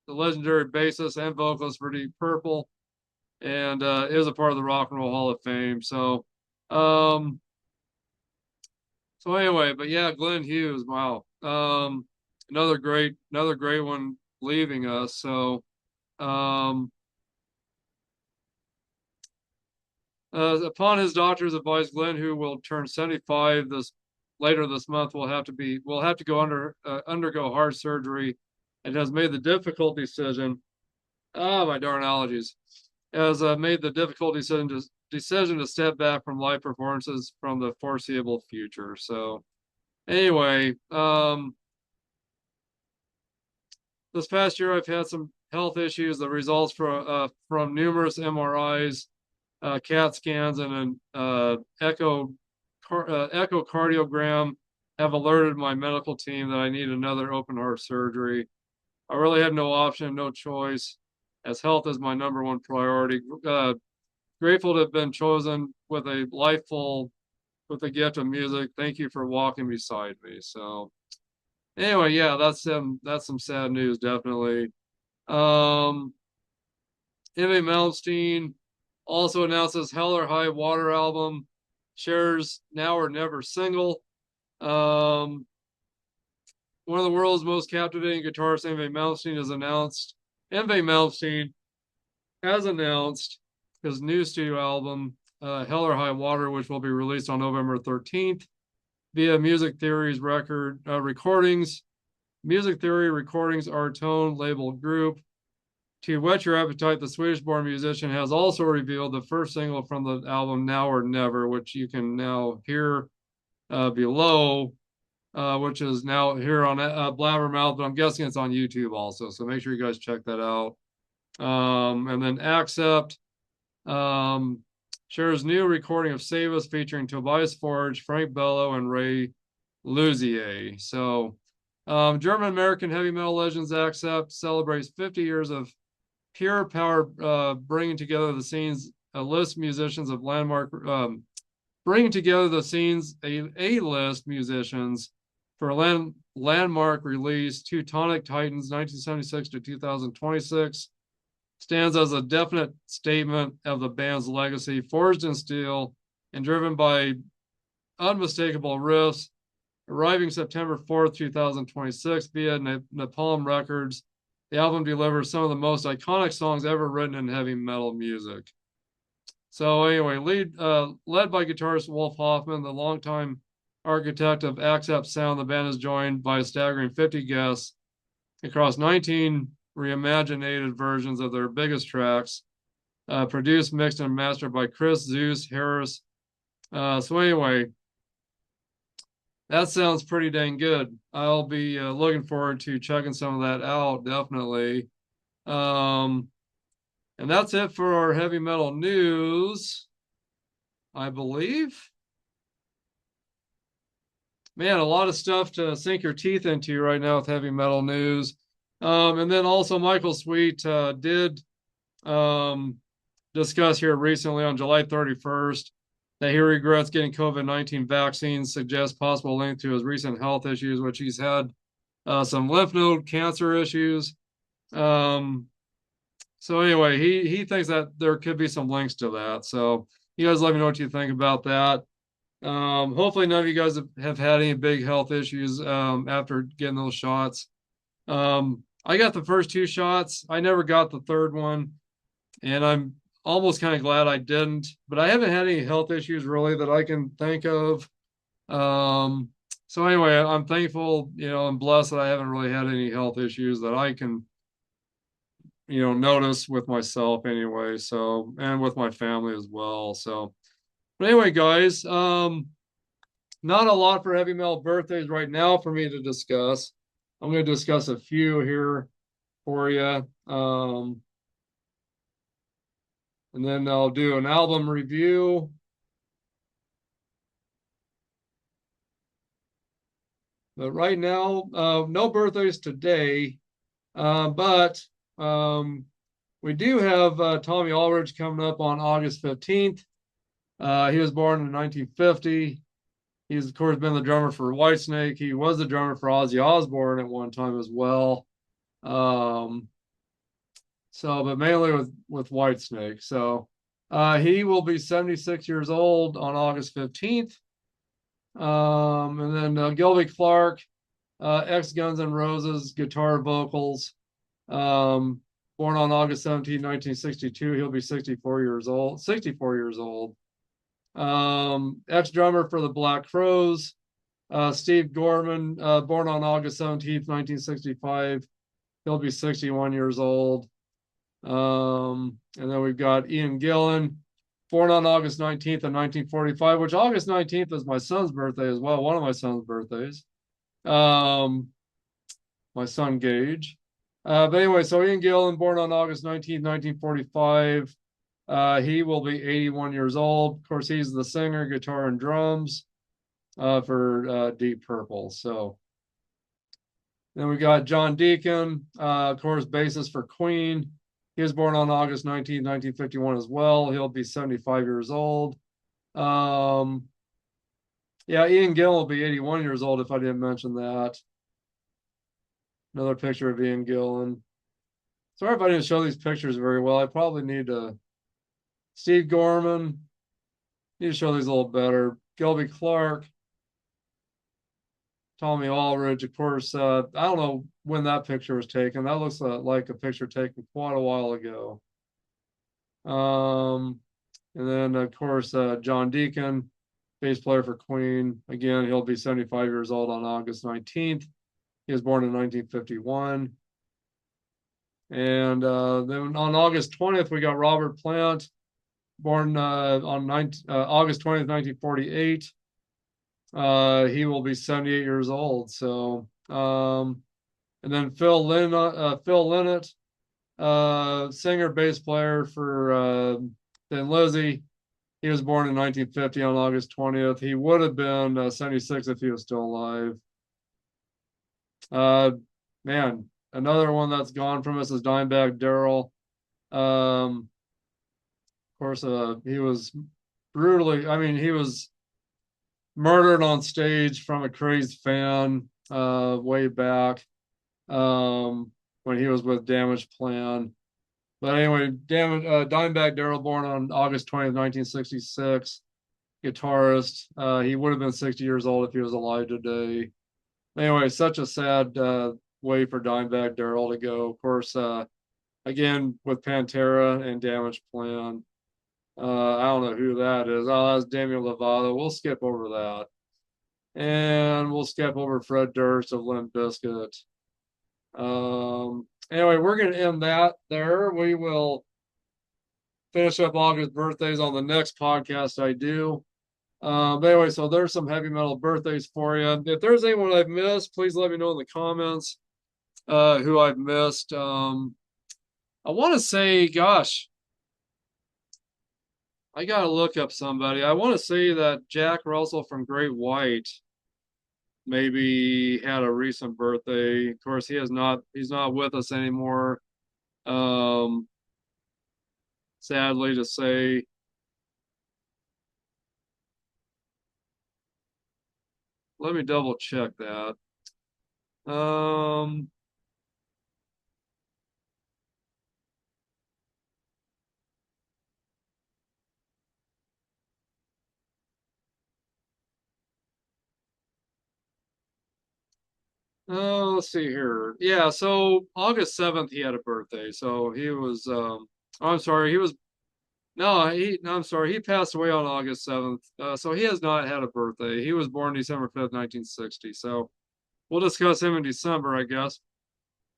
legendary bassist and vocalist for Deep Purple, and is a part of the Rock and Roll Hall of Fame. So, anyway, but yeah, Glenn Hughes, wow, another great one leaving us. So, upon his doctor's advice, Glenn, who will turn 75 later this month, will have to undergo heart surgery, and has made the difficult decision. My darn allergies. Has made the difficult decision to step back from live performances from the foreseeable future. So, anyway, this past year I've had some health issues. The results from numerous MRIs, CAT scans, and an echocardiogram have alerted my medical team that I need another open heart surgery. I really have no option, no choice, as health is my number one priority. Grateful to have been chosen with a life full with the gift of music. Thank you for walking beside me. So anyway, yeah, that's some sad news, definitely. M.A. Malmsteen also announces Hell or High Water album, shares Now or Never single. One of the world's most captivating guitarists, M.A. Malmsteen has announced his new studio album, Hell or High Water, which will be released on November 13th via Music Theory's recordings. Music Theory Recordings are Tone label group. To whet your appetite, the Swedish-born musician has also revealed the first single from the album, Now or Never, which you can now hear below, which is now here on Blabbermouth, but I'm guessing it's on YouTube also. So make sure you guys check that out. And then Accept shares new recording of Save Us featuring Tobias Forge, Frank Bello, and Ray Luzier. So German-American heavy metal legends Accept celebrates 50 years of pure power, bringing together the scenes, a list musicians of landmark, bringing together the scenes, A-list musicians for a landmark release, Teutonic Titans, 1976 to 2026, stands as a definite statement of the band's legacy, forged in steel and driven by unmistakable riffs. Arriving September 4th, 2026 via Napalm Records, the album delivers some of the most iconic songs ever written in heavy metal music. So anyway, led by guitarist Wolf Hoffman, the longtime architect of Accept sound, the band is joined by a staggering 50 guests across 19 reimagined versions of their biggest tracks, produced, mixed, and mastered by Chris Zeus Harris. So anyway, that sounds pretty dang good. I'll be looking forward to checking some of that out, definitely. And that's it for our heavy metal news, I believe. Man, a lot of stuff to sink your teeth into right now with heavy metal news. And then also Michael Sweet did discuss here recently on July 31st that he regrets getting COVID-19 vaccines, suggests possible link to his recent health issues, which he's had some lymph node cancer issues. So anyway, he thinks that there could be some links to that. So you guys let me know what you think about that. Hopefully none of you guys have had any big health issues after getting those shots. I got the first 2 shots. I never got the third one, and I'm almost kind of glad I didn't, but I haven't had any health issues really that I can think of. So anyway, I'm thankful, and blessed that I haven't really had any health issues that I can notice with myself anyway. So, and with my family as well. So, but anyway, guys, not a lot for heavy metal birthdays right now for me to discuss. I'm going to discuss a few here for you. And then I'll do an album review. But right now, no birthdays today. But we do have Tommy Aldridge coming up on August 15th. He was born in 1950. He's, of course, been the drummer for Whitesnake. He was the drummer for Ozzy Osbourne at one time as well. But mainly with Whitesnake. So he will be 76 years old on August 15th. And then Gilby Clarke, ex Guns N' Roses, guitar vocals. Born on August 17, 1962. He'll be 64 years old. 64 years old. Ex drummer for the Black Crowes. Steve Gorman, born on August 17th, 1965. He'll be 61 years old. And then we've got Ian Gillan, born on August 19th of 1945, which August 19th is my son's birthday as well, one of my son's birthdays. My son Gage. But anyway, so Ian Gillan, born on August 19th, 1945. He will be 81 years old. Of course, he's the singer, guitar, and drums for Deep Purple. So then we got John Deacon, of course, bassist for Queen. He was born on August 19th, 1951 as well. He'll be 75 years old. Yeah, Ian Gillan will be 81 years old if I didn't mention that. Another picture of Ian Gillan. Sorry if I didn't show these pictures very well. I probably need to. Steve Gorman. Need to show these a little better. Gilby Clarke. Tommy Aldridge, of course. I don't know when that picture was taken. That looks like a picture taken quite a while ago. And then, of course, John Deacon, bass player for Queen. Again, he'll be 75 years old on August 19th. He was born in 1951. And then on August 20th, we got Robert Plant, born on August 20th, 1948. He will be 78 years old. So, and then Phil Lynott, singer, bass player for Thin Lizzy. He was born in 1950 on August 20th. He would have been 76 if he was still alive. Man, another one that's gone from us is Dimebag Darrell. Of course, he was he was murdered on stage from a crazed fan way back when he was with Damage Plan. But anyway, Dimebag Darrell, born on August 20th, 1966, guitarist. He would have been 60 years old if he was alive today. Anyway, such a sad way for Dimebag Darrell to go. Of course, again, with Pantera and Damage Plan. I don't know who that is. Oh, that's Demi Lovato. We'll skip over that. And we'll skip over Fred Durst of Limp Bizkit. Anyway, we're going to end that there. We will finish up August birthdays on the next podcast I do. But anyway, so there's some heavy metal birthdays for you. If there's anyone I've missed, please let me know in the comments who I've missed. I want to say, gosh, I got to look up somebody. I want to say that Jack Russell from Great White maybe had a recent birthday. Of course, he's not with us anymore. Sadly to say. Let me double check that. Let's see here. Yeah, so August 7th he had a birthday. So he was I'm sorry, he was no, I'm sorry, he passed away on August 7th. So he has not had a birthday. He was born December 5th, 1960. So we'll discuss him in December, I guess.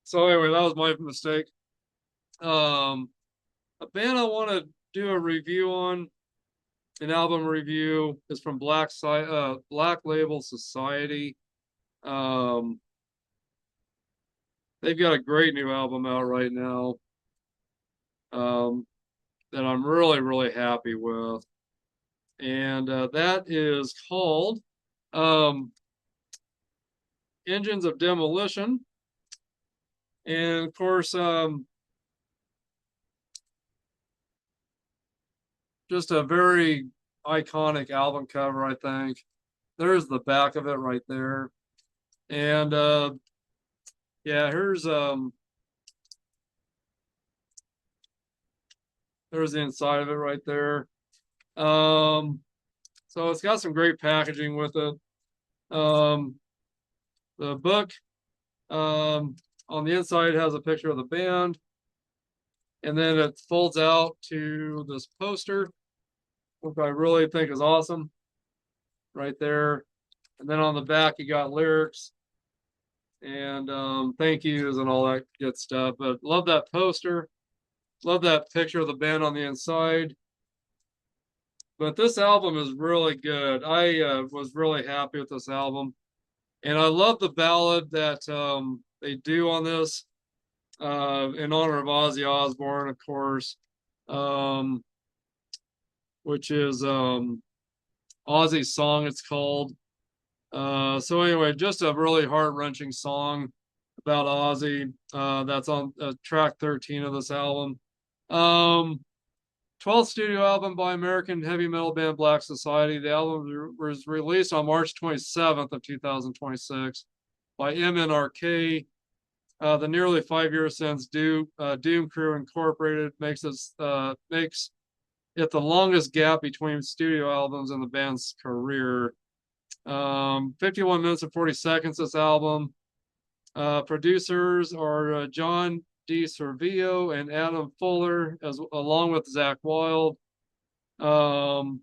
So anyway, that was my mistake. A band I want to do a review on, an album review, is from Black Label Society. Um, they've got a great new album out right now. Um, that I'm really, really happy with. And that is called um, Engines of Demolition. And of course, just a very iconic album cover, I think. There's the back of it right there. And yeah, there's the inside of it right there. Um, so it's got some great packaging with it. Um, the book on the inside has a picture of the band, and then it folds out to this poster, which I really think is awesome, right there. And then on the back, you got lyrics and thank yous and all that good stuff. But love that poster, love that picture of the band on the inside. But this album is really good. I was really happy with this album, and I love the ballad that they do on this in honor of Ozzy Osbourne, of course, um, which is Ozzy's song. It's called. So anyway, just a really heart-wrenching song about Ozzy. That's on track 13 of this album. 12th studio album by American heavy metal band Black Society. The album was released on March 27th of 2026 by MNRK. The nearly 5 years since Doom Crew Incorporated makes it the longest gap between studio albums in the band's career. 51 minutes and 40 seconds, this album. Producers are John D. Servio and Adam Fuller, along with Zach Wild. The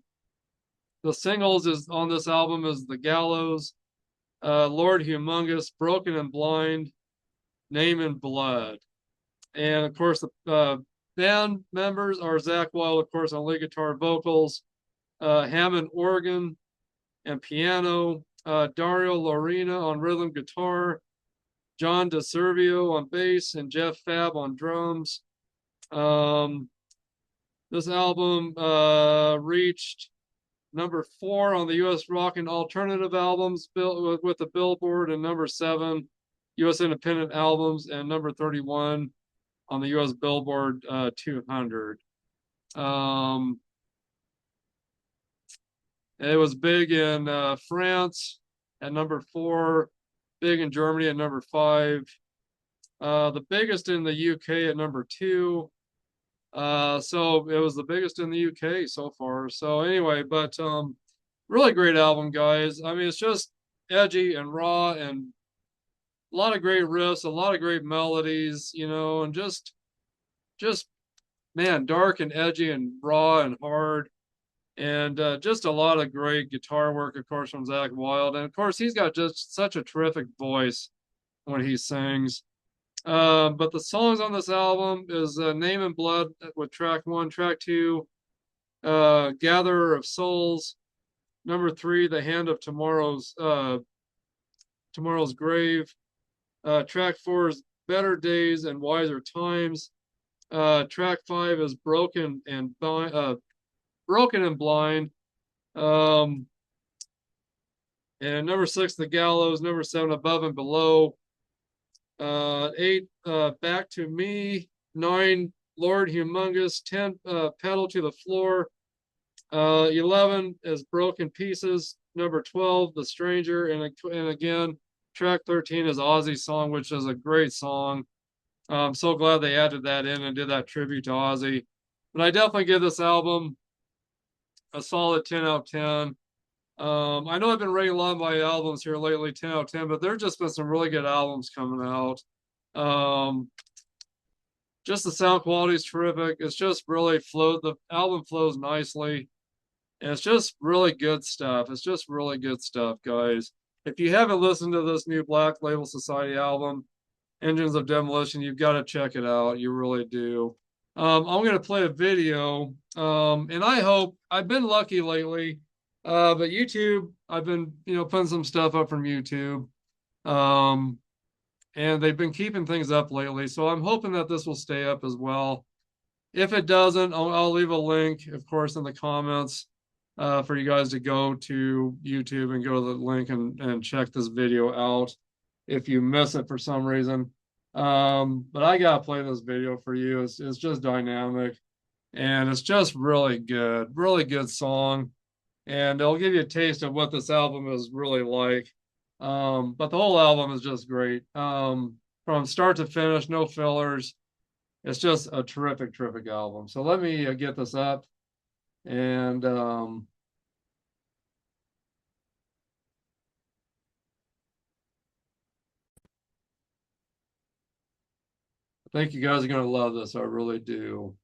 singles is on this album is The Gallows, Lord Humongous, Broken and Blind, Name and Blood. And of course, the band members are Zach Wild, of course, on lead guitar, vocals, Hammond organ and piano, Dario Lorena on rhythm guitar, John DeServio on bass, and Jeff Fab on drums. This album reached number 4 on the U.S. Rock and Alternative Albums with the Billboard, and number 7 U.S. Independent Albums, and number 31 on the U.S. Billboard 200. It was big in France at number 4, big in Germany at number 5, the biggest in the UK at number 2. So it was the biggest in the UK so far. So anyway, but really great album, guys. I mean, it's just edgy and raw and a lot of great riffs, a lot of great melodies, and just man, dark and edgy and raw and hard. And just a lot of great guitar work, of course, from Zach Wild. And of course, he's got just such a terrific voice when he sings. But the songs on this album is Name and Blood with track 1, track 2, Gatherer of Souls, number 3, The Hand of Tomorrow's Grave, track 4 is Better Days and Wiser Times, track 5 is Broken and Blind. And number 6, The Gallows. Number 7, Above and Below. 8, Back to Me. 9, Lord Humongous. 10, Pedal to the Floor. 11 is Broken Pieces. Number 12, The Stranger. And again, track 13 is Ozzy's song, which is a great song. I'm so glad they added that in and did that tribute to Ozzy. But I definitely give this album a solid 10 out of 10. I know I've been rating a lot of my albums here lately, 10 out of 10, but there's just been some really good albums coming out. Just the sound quality is terrific. It's just really the album flows nicely. And it's just really good stuff. It's just really good stuff, guys. If you haven't listened to this new Black Label Society album, Engines of Demolition. You've got to check it out. You really do. I'm going to play a video. And I hope I've been lucky lately. But YouTube, I've been, putting some stuff up from YouTube. Um, and they've been keeping things up lately. So I'm hoping that this will stay up as well. If it doesn't, I'll leave a link, of course, in the comments for you guys to go to YouTube and go to the link and check this video out if you miss it for some reason. But I gotta play this video for you. It's just dynamic and it's just really good song. And it'll give you a taste of what this album is really like. But the whole album is just great. From start to finish, no fillers. It's just a terrific album. So let me get this up and I think you guys are going to love this. I really do.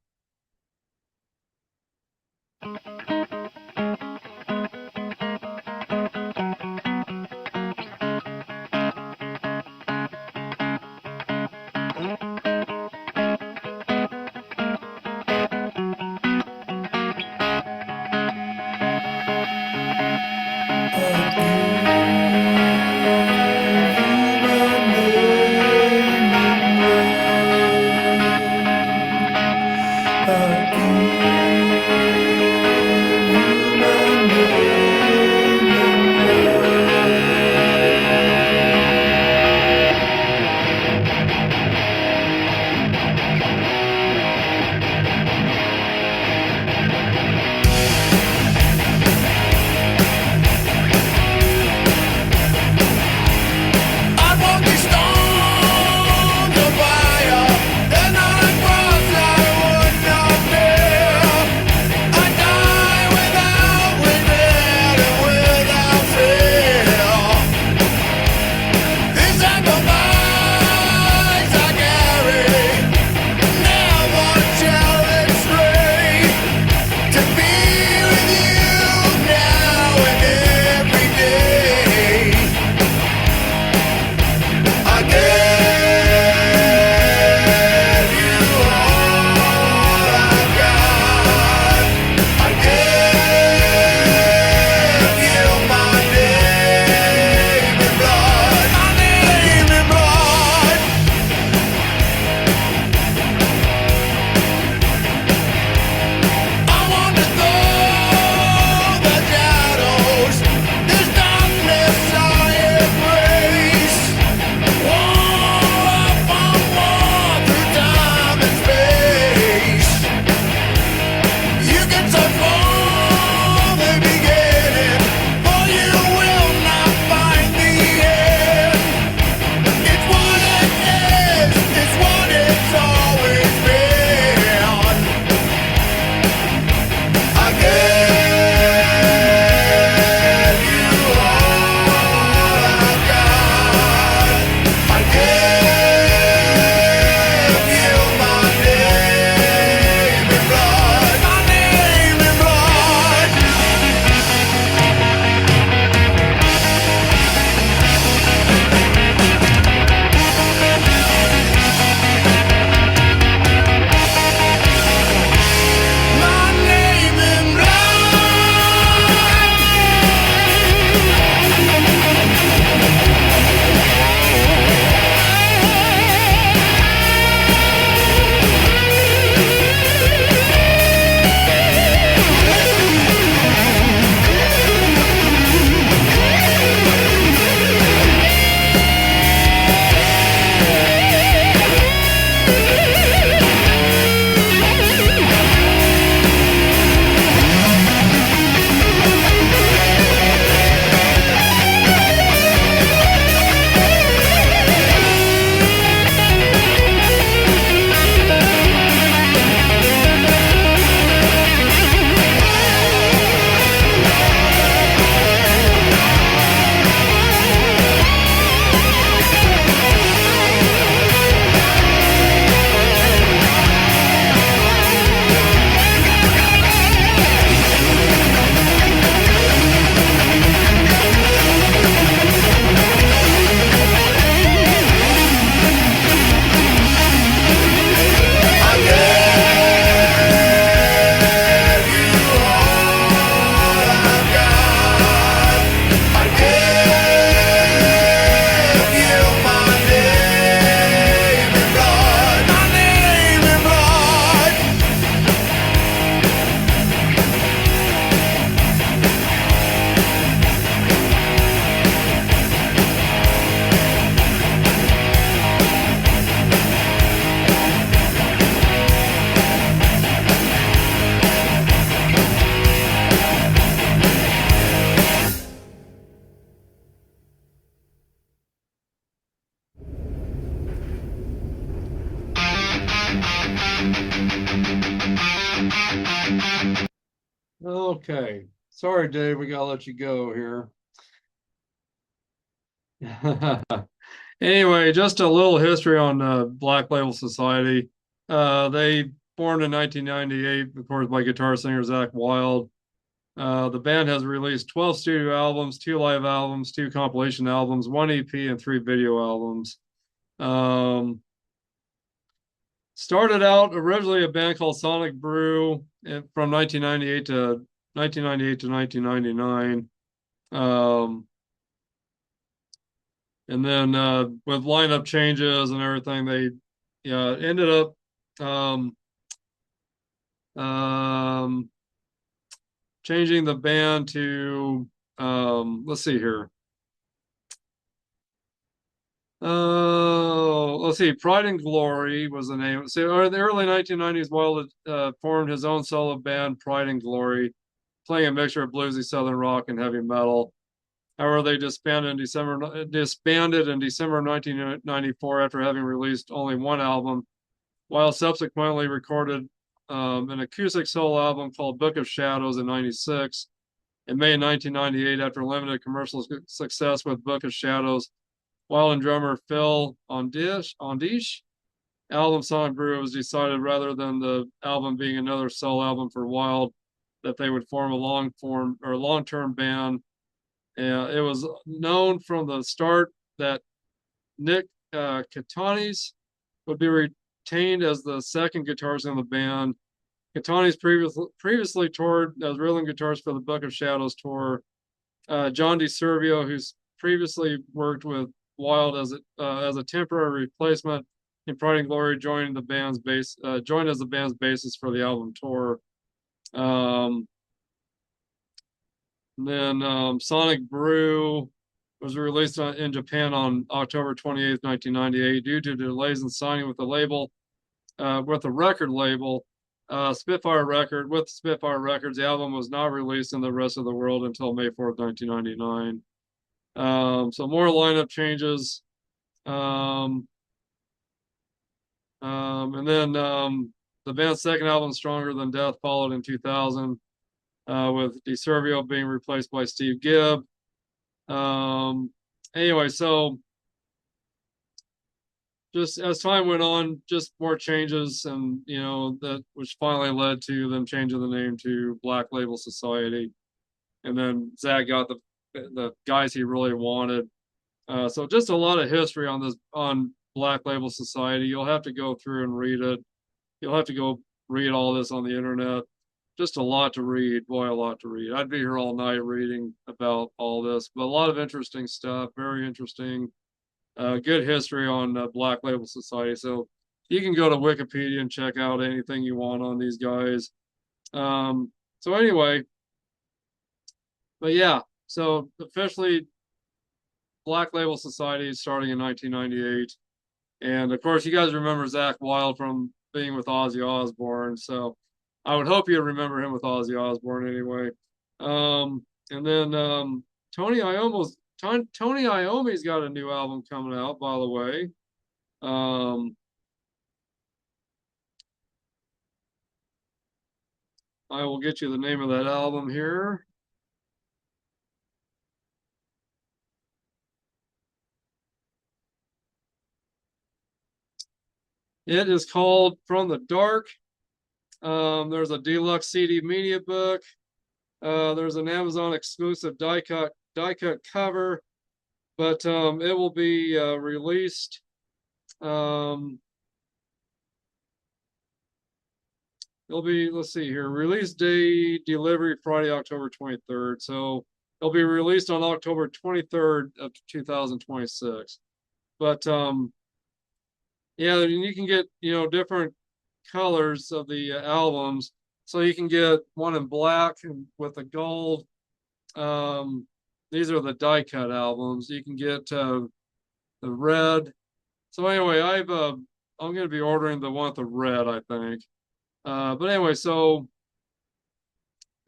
Okay. Sorry, Dave, we gotta let you go here. Anyway, just a little history on Black Label Society. They formed in 1998, of course, by guitar singer Zakk Wylde. The band has released 12 studio albums, 2 live albums, 2 compilation albums, 1 EP, and 3 video albums. Um, Started out originally a band called Sonic Brew from 1998 to 1999. Um, and then with lineup changes and everything, they ended up um, um, changing the band to let's see here. Oh, let's see. Pride and Glory was the name. So in the early 1990s, Wild formed his own solo band, Pride and Glory, playing a mixture of bluesy Southern rock and heavy metal. However, they disbanded in December of 1994 after having released only 1 album, while subsequently recorded an acoustic solo album called Book of Shadows in '96. In May 1998, after limited commercial success with Book of Shadows, Wild and drummer Phil Ondish album Sonic Brew, was decided rather than the album being another solo album for Wild, that they would form a long-term band. It was known from the start that Nick Catanis would be retained as the second guitarist in the band. Catanis previously toured as rhythm guitarist for the Book of Shadows tour. John DeServio, who's previously worked with Wild as a temporary replacement in Pride and Glory, joined as the band's bassist for the album tour. Then Sonic Brew was released in Japan on October 28th, 1998. Due to delays in signing with the record label, Spitfire Records. The album was not released in the rest of the world until May 4th, 1999. So more lineup changes. And then the band's second album, Stronger Than Death, followed in 2000, with DeServio being replaced by Steve Gibb. Anyway, so just as time went on, just more changes, and that which finally led to them changing the name to Black Label Society. And then Zakk got the guys he really wanted. So just a lot of history on Black Label Society. You'll have to go through and read it. You'll have to go read all this on the internet. Just a lot to read, boy, a lot to read. I'd be here all night reading about all this, but a lot of interesting stuff, very interesting. Good history on Black Label Society. So you can go to Wikipedia and check out anything you want on these guys. So anyway, but yeah, so officially Black Label Society starting in 1998. And of course, you guys remember Zakk Wylde from being with Ozzy Osbourne. So I would hope you remember him with Ozzy Osbourne anyway. And then Tony Iommi's got a new album coming out, by the way. I will get you the name of that album here. It is called From the Dark. There's a deluxe CD media book. There's an Amazon exclusive die cut cover, but it will be released. It'll be, let's see here, release day, delivery Friday, October 23rd. So it'll be released on October 23rd of 2026. But yeah, you can get different colors of the albums. So you can get one in black and with the gold. These are the die cut albums. You can get the red. So anyway, I'm going to be ordering the one with the red, I think. But anyway,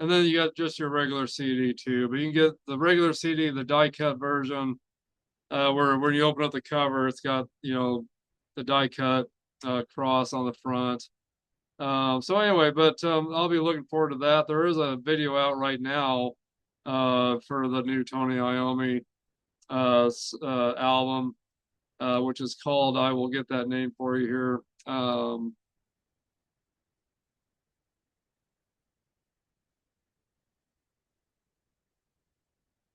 and then you got just your regular CD too. But you can get the regular CD, the die cut version, where when you open up the cover, it's got the die cut cross on the front. So anyway, but I'll be looking forward to that. There is a video out right now for the new Tony Iommi album, which is called, I will get that name for you here.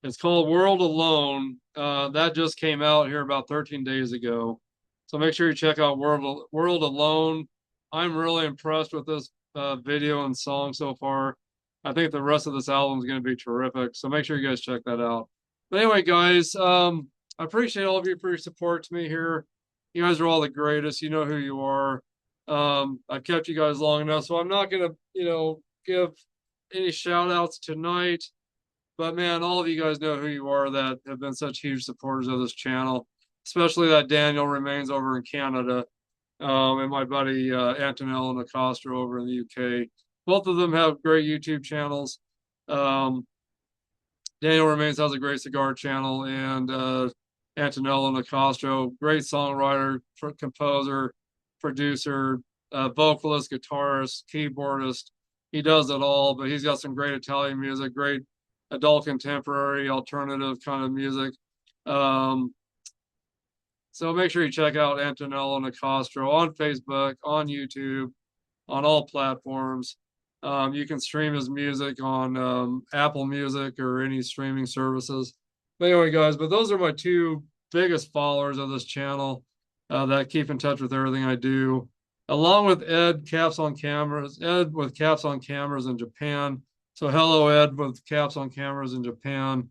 It's called World Alone. That just came out here about 13 days ago. So make sure you check out World Alone. I'm really impressed with this video and song so far. I think the rest of this album is going to be terrific. So make sure you guys check that out. But anyway, guys, I appreciate all of you for your support to me here. You guys are all the greatest. You know who you are. I've kept you guys long enough, so I'm not going to, give any shout outs tonight. But man, all of you guys know who you are that have been such huge supporters of this channel, especially that Daniel remains over in Canada, and my buddy Antonella and Acosta over in the UK. Both of them have great YouTube channels. Um, Daniel Remains has a great cigar channel, and Antonella Nicastro, great songwriter, composer, producer, vocalist, guitarist, keyboardist. He does it all, but he's got some great Italian music, great adult contemporary, alternative kind of music. So make sure you check out Antonella Nicastro on Facebook, on YouTube, on all platforms. You can stream his music on Apple Music or any streaming services. But anyway, guys, but those are my two biggest followers of this channel that keep in touch with everything I do, along with Ed with Caps on Cameras in Japan. So hello, Ed, with Caps on Cameras in Japan,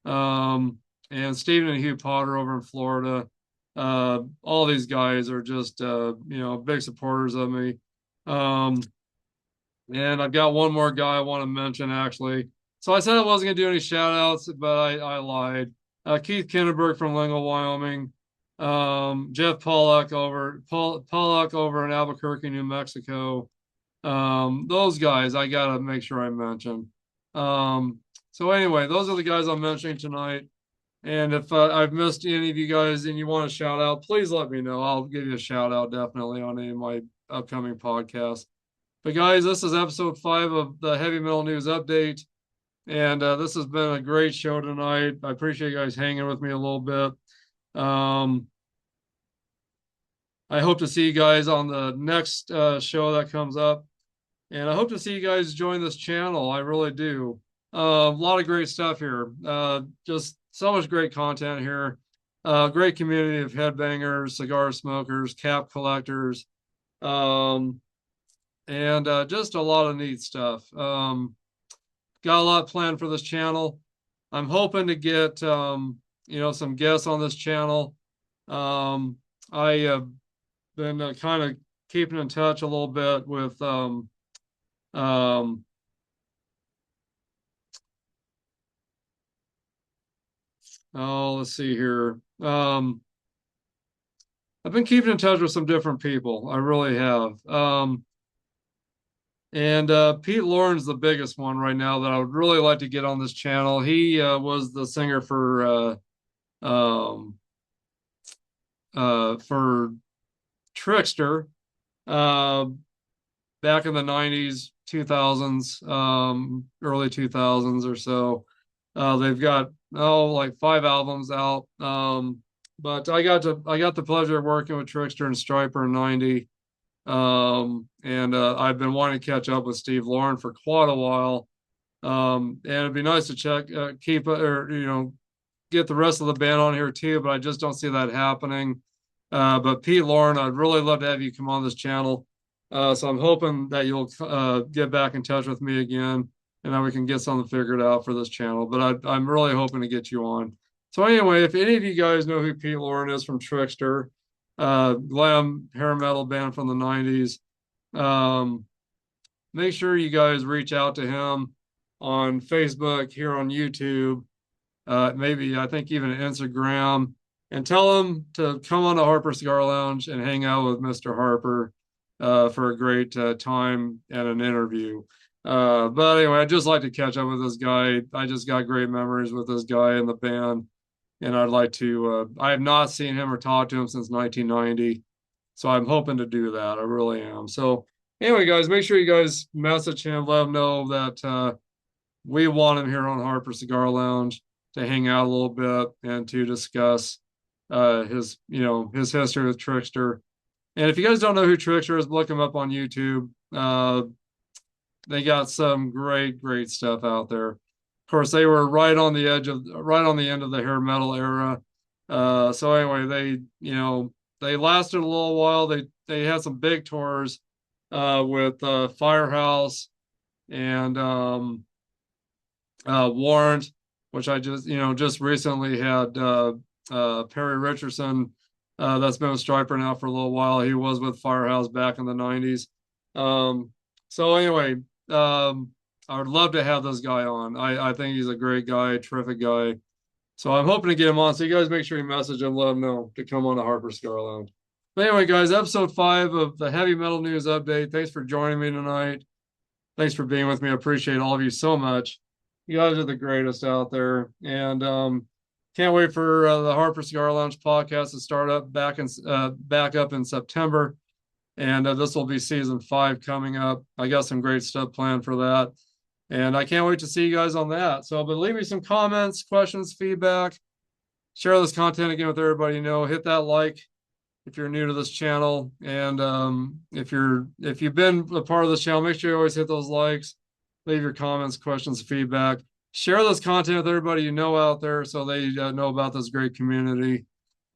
and Stephen and Hugh Potter over in Florida. All these guys are just big supporters of me. And I've got one more guy I want to mention, actually. So I said I wasn't going to do any shout outs, but I lied. Keith Kinneberg from Lingle, Wyoming. Jeff Pollock over in Albuquerque, New Mexico. Those guys I got to make sure I mention. So anyway, those are the guys I'm mentioning tonight. And if I've missed any of you guys and you want a shout out, please let me know. I'll give you a shout out definitely on any of my upcoming podcasts. But guys, this is episode 5 of the Heavy Metal News Update. And this has been a great show tonight. I appreciate you guys hanging with me a little bit. I hope to see you guys on the next show that comes up. And I hope to see you guys join this channel. I really do. A lot of great stuff here. Just so much great content here. Great community of headbangers, cigar smokers, cap collectors. And just a lot of neat stuff. Got a lot planned for this channel. I'm hoping to get some guests on this channel. I have been kind of keeping in touch a little bit with let's see here. I've been keeping in touch with some different people. I really have. And Pete Lauren's the biggest one right now that I would really like to get on this channel. He was the singer for Trickster back in the 90s, 2000s, early 2000s or so. They've got like 5 albums out. But I got the pleasure of working with Trickster and Striper in 90. And I've been wanting to catch up with Steve Lauren for quite a while. And it'd be nice to get the rest of the band on here too, but I just don't see that happening. But Pete Lauren, I'd really love to have you come on this channel. So I'm hoping that you'll get back in touch with me again, and then we can get something figured out for this channel. But I'm really hoping to get you on. So anyway, if any of you guys know who Pete Lauren is from Trickster, glam hair metal band from the 90s, make sure you guys reach out to him on Facebook, here on YouTube, maybe I think even Instagram, and tell him to come on to Harper Cigar Lounge and hang out with Mr. Harper for a great time and an interview. But anyway, I'd just like to catch up with this guy. I just got great memories with this guy and the band. And I'd like to, I have not seen him or talked to him since 1990. So I'm hoping to do that. I really am. So Anyway, guys, make sure you guys message him, let him know that we want him here on Harper Cigar Lounge to hang out a little bit and to discuss his, his history with Trickster. And if you guys don't know who Trickster is, look him up on YouTube. They got some great stuff out there. Of course, they were right on the end of the hair metal era. So anyway, they lasted a little while. They had some big tours with Firehouse and Warrant, which I just recently had Perry Richardson, that's been with Striper now for a little while. He was with Firehouse back in the 90s. So anyway, I would love to have this guy on. I think he's a great guy, terrific guy. So I'm hoping to get him on. So you guys make sure you message him, let him know to come on the Harper Cigar Lounge. But anyway, guys, episode 5 of the Heavy Metal News Update. Thanks for joining me tonight. Thanks for being with me. I appreciate all of you so much. You guys are the greatest out there. And can't wait for the Harper Cigar Lounge podcast to start up back up in September. And this will be season 5 coming up. I got some great stuff planned for that. And I can't wait to see you guys on that. So, but leave me some comments, questions, feedback. Share this content again with everybody you know. Hit that like if you're new to this channel. And if you've been a part of this channel, make sure you always hit those likes. Leave your comments, questions, feedback. Share this content with everybody you know out there so they know about this great community.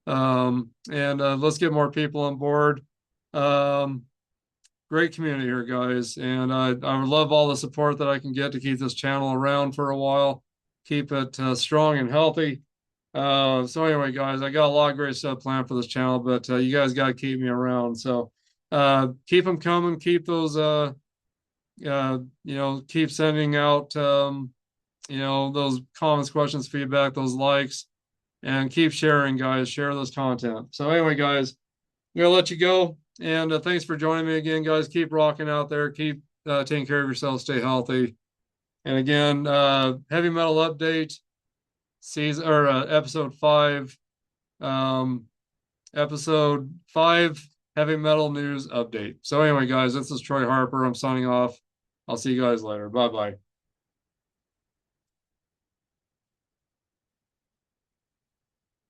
And let's get more people on board. Great community here, guys. And I would love all the support that I can get to keep this channel around for a while, keep it strong and healthy. So anyway, guys, I got a lot of great stuff planned for this channel, but you guys got to keep me around. So keep them coming. Keep those, keep sending out, those comments, questions, feedback, those likes, and keep sharing, guys. Share this content. So anyway, guys, I'm going to let you go. And thanks for joining me again, guys. Keep rocking out there. Keep taking care of yourself. Stay healthy. And again, heavy metal update season or episode 5. Episode 5 heavy metal news update. So anyway, guys, this is Troy Harper. I'm signing off. I'll see you guys later. Bye bye.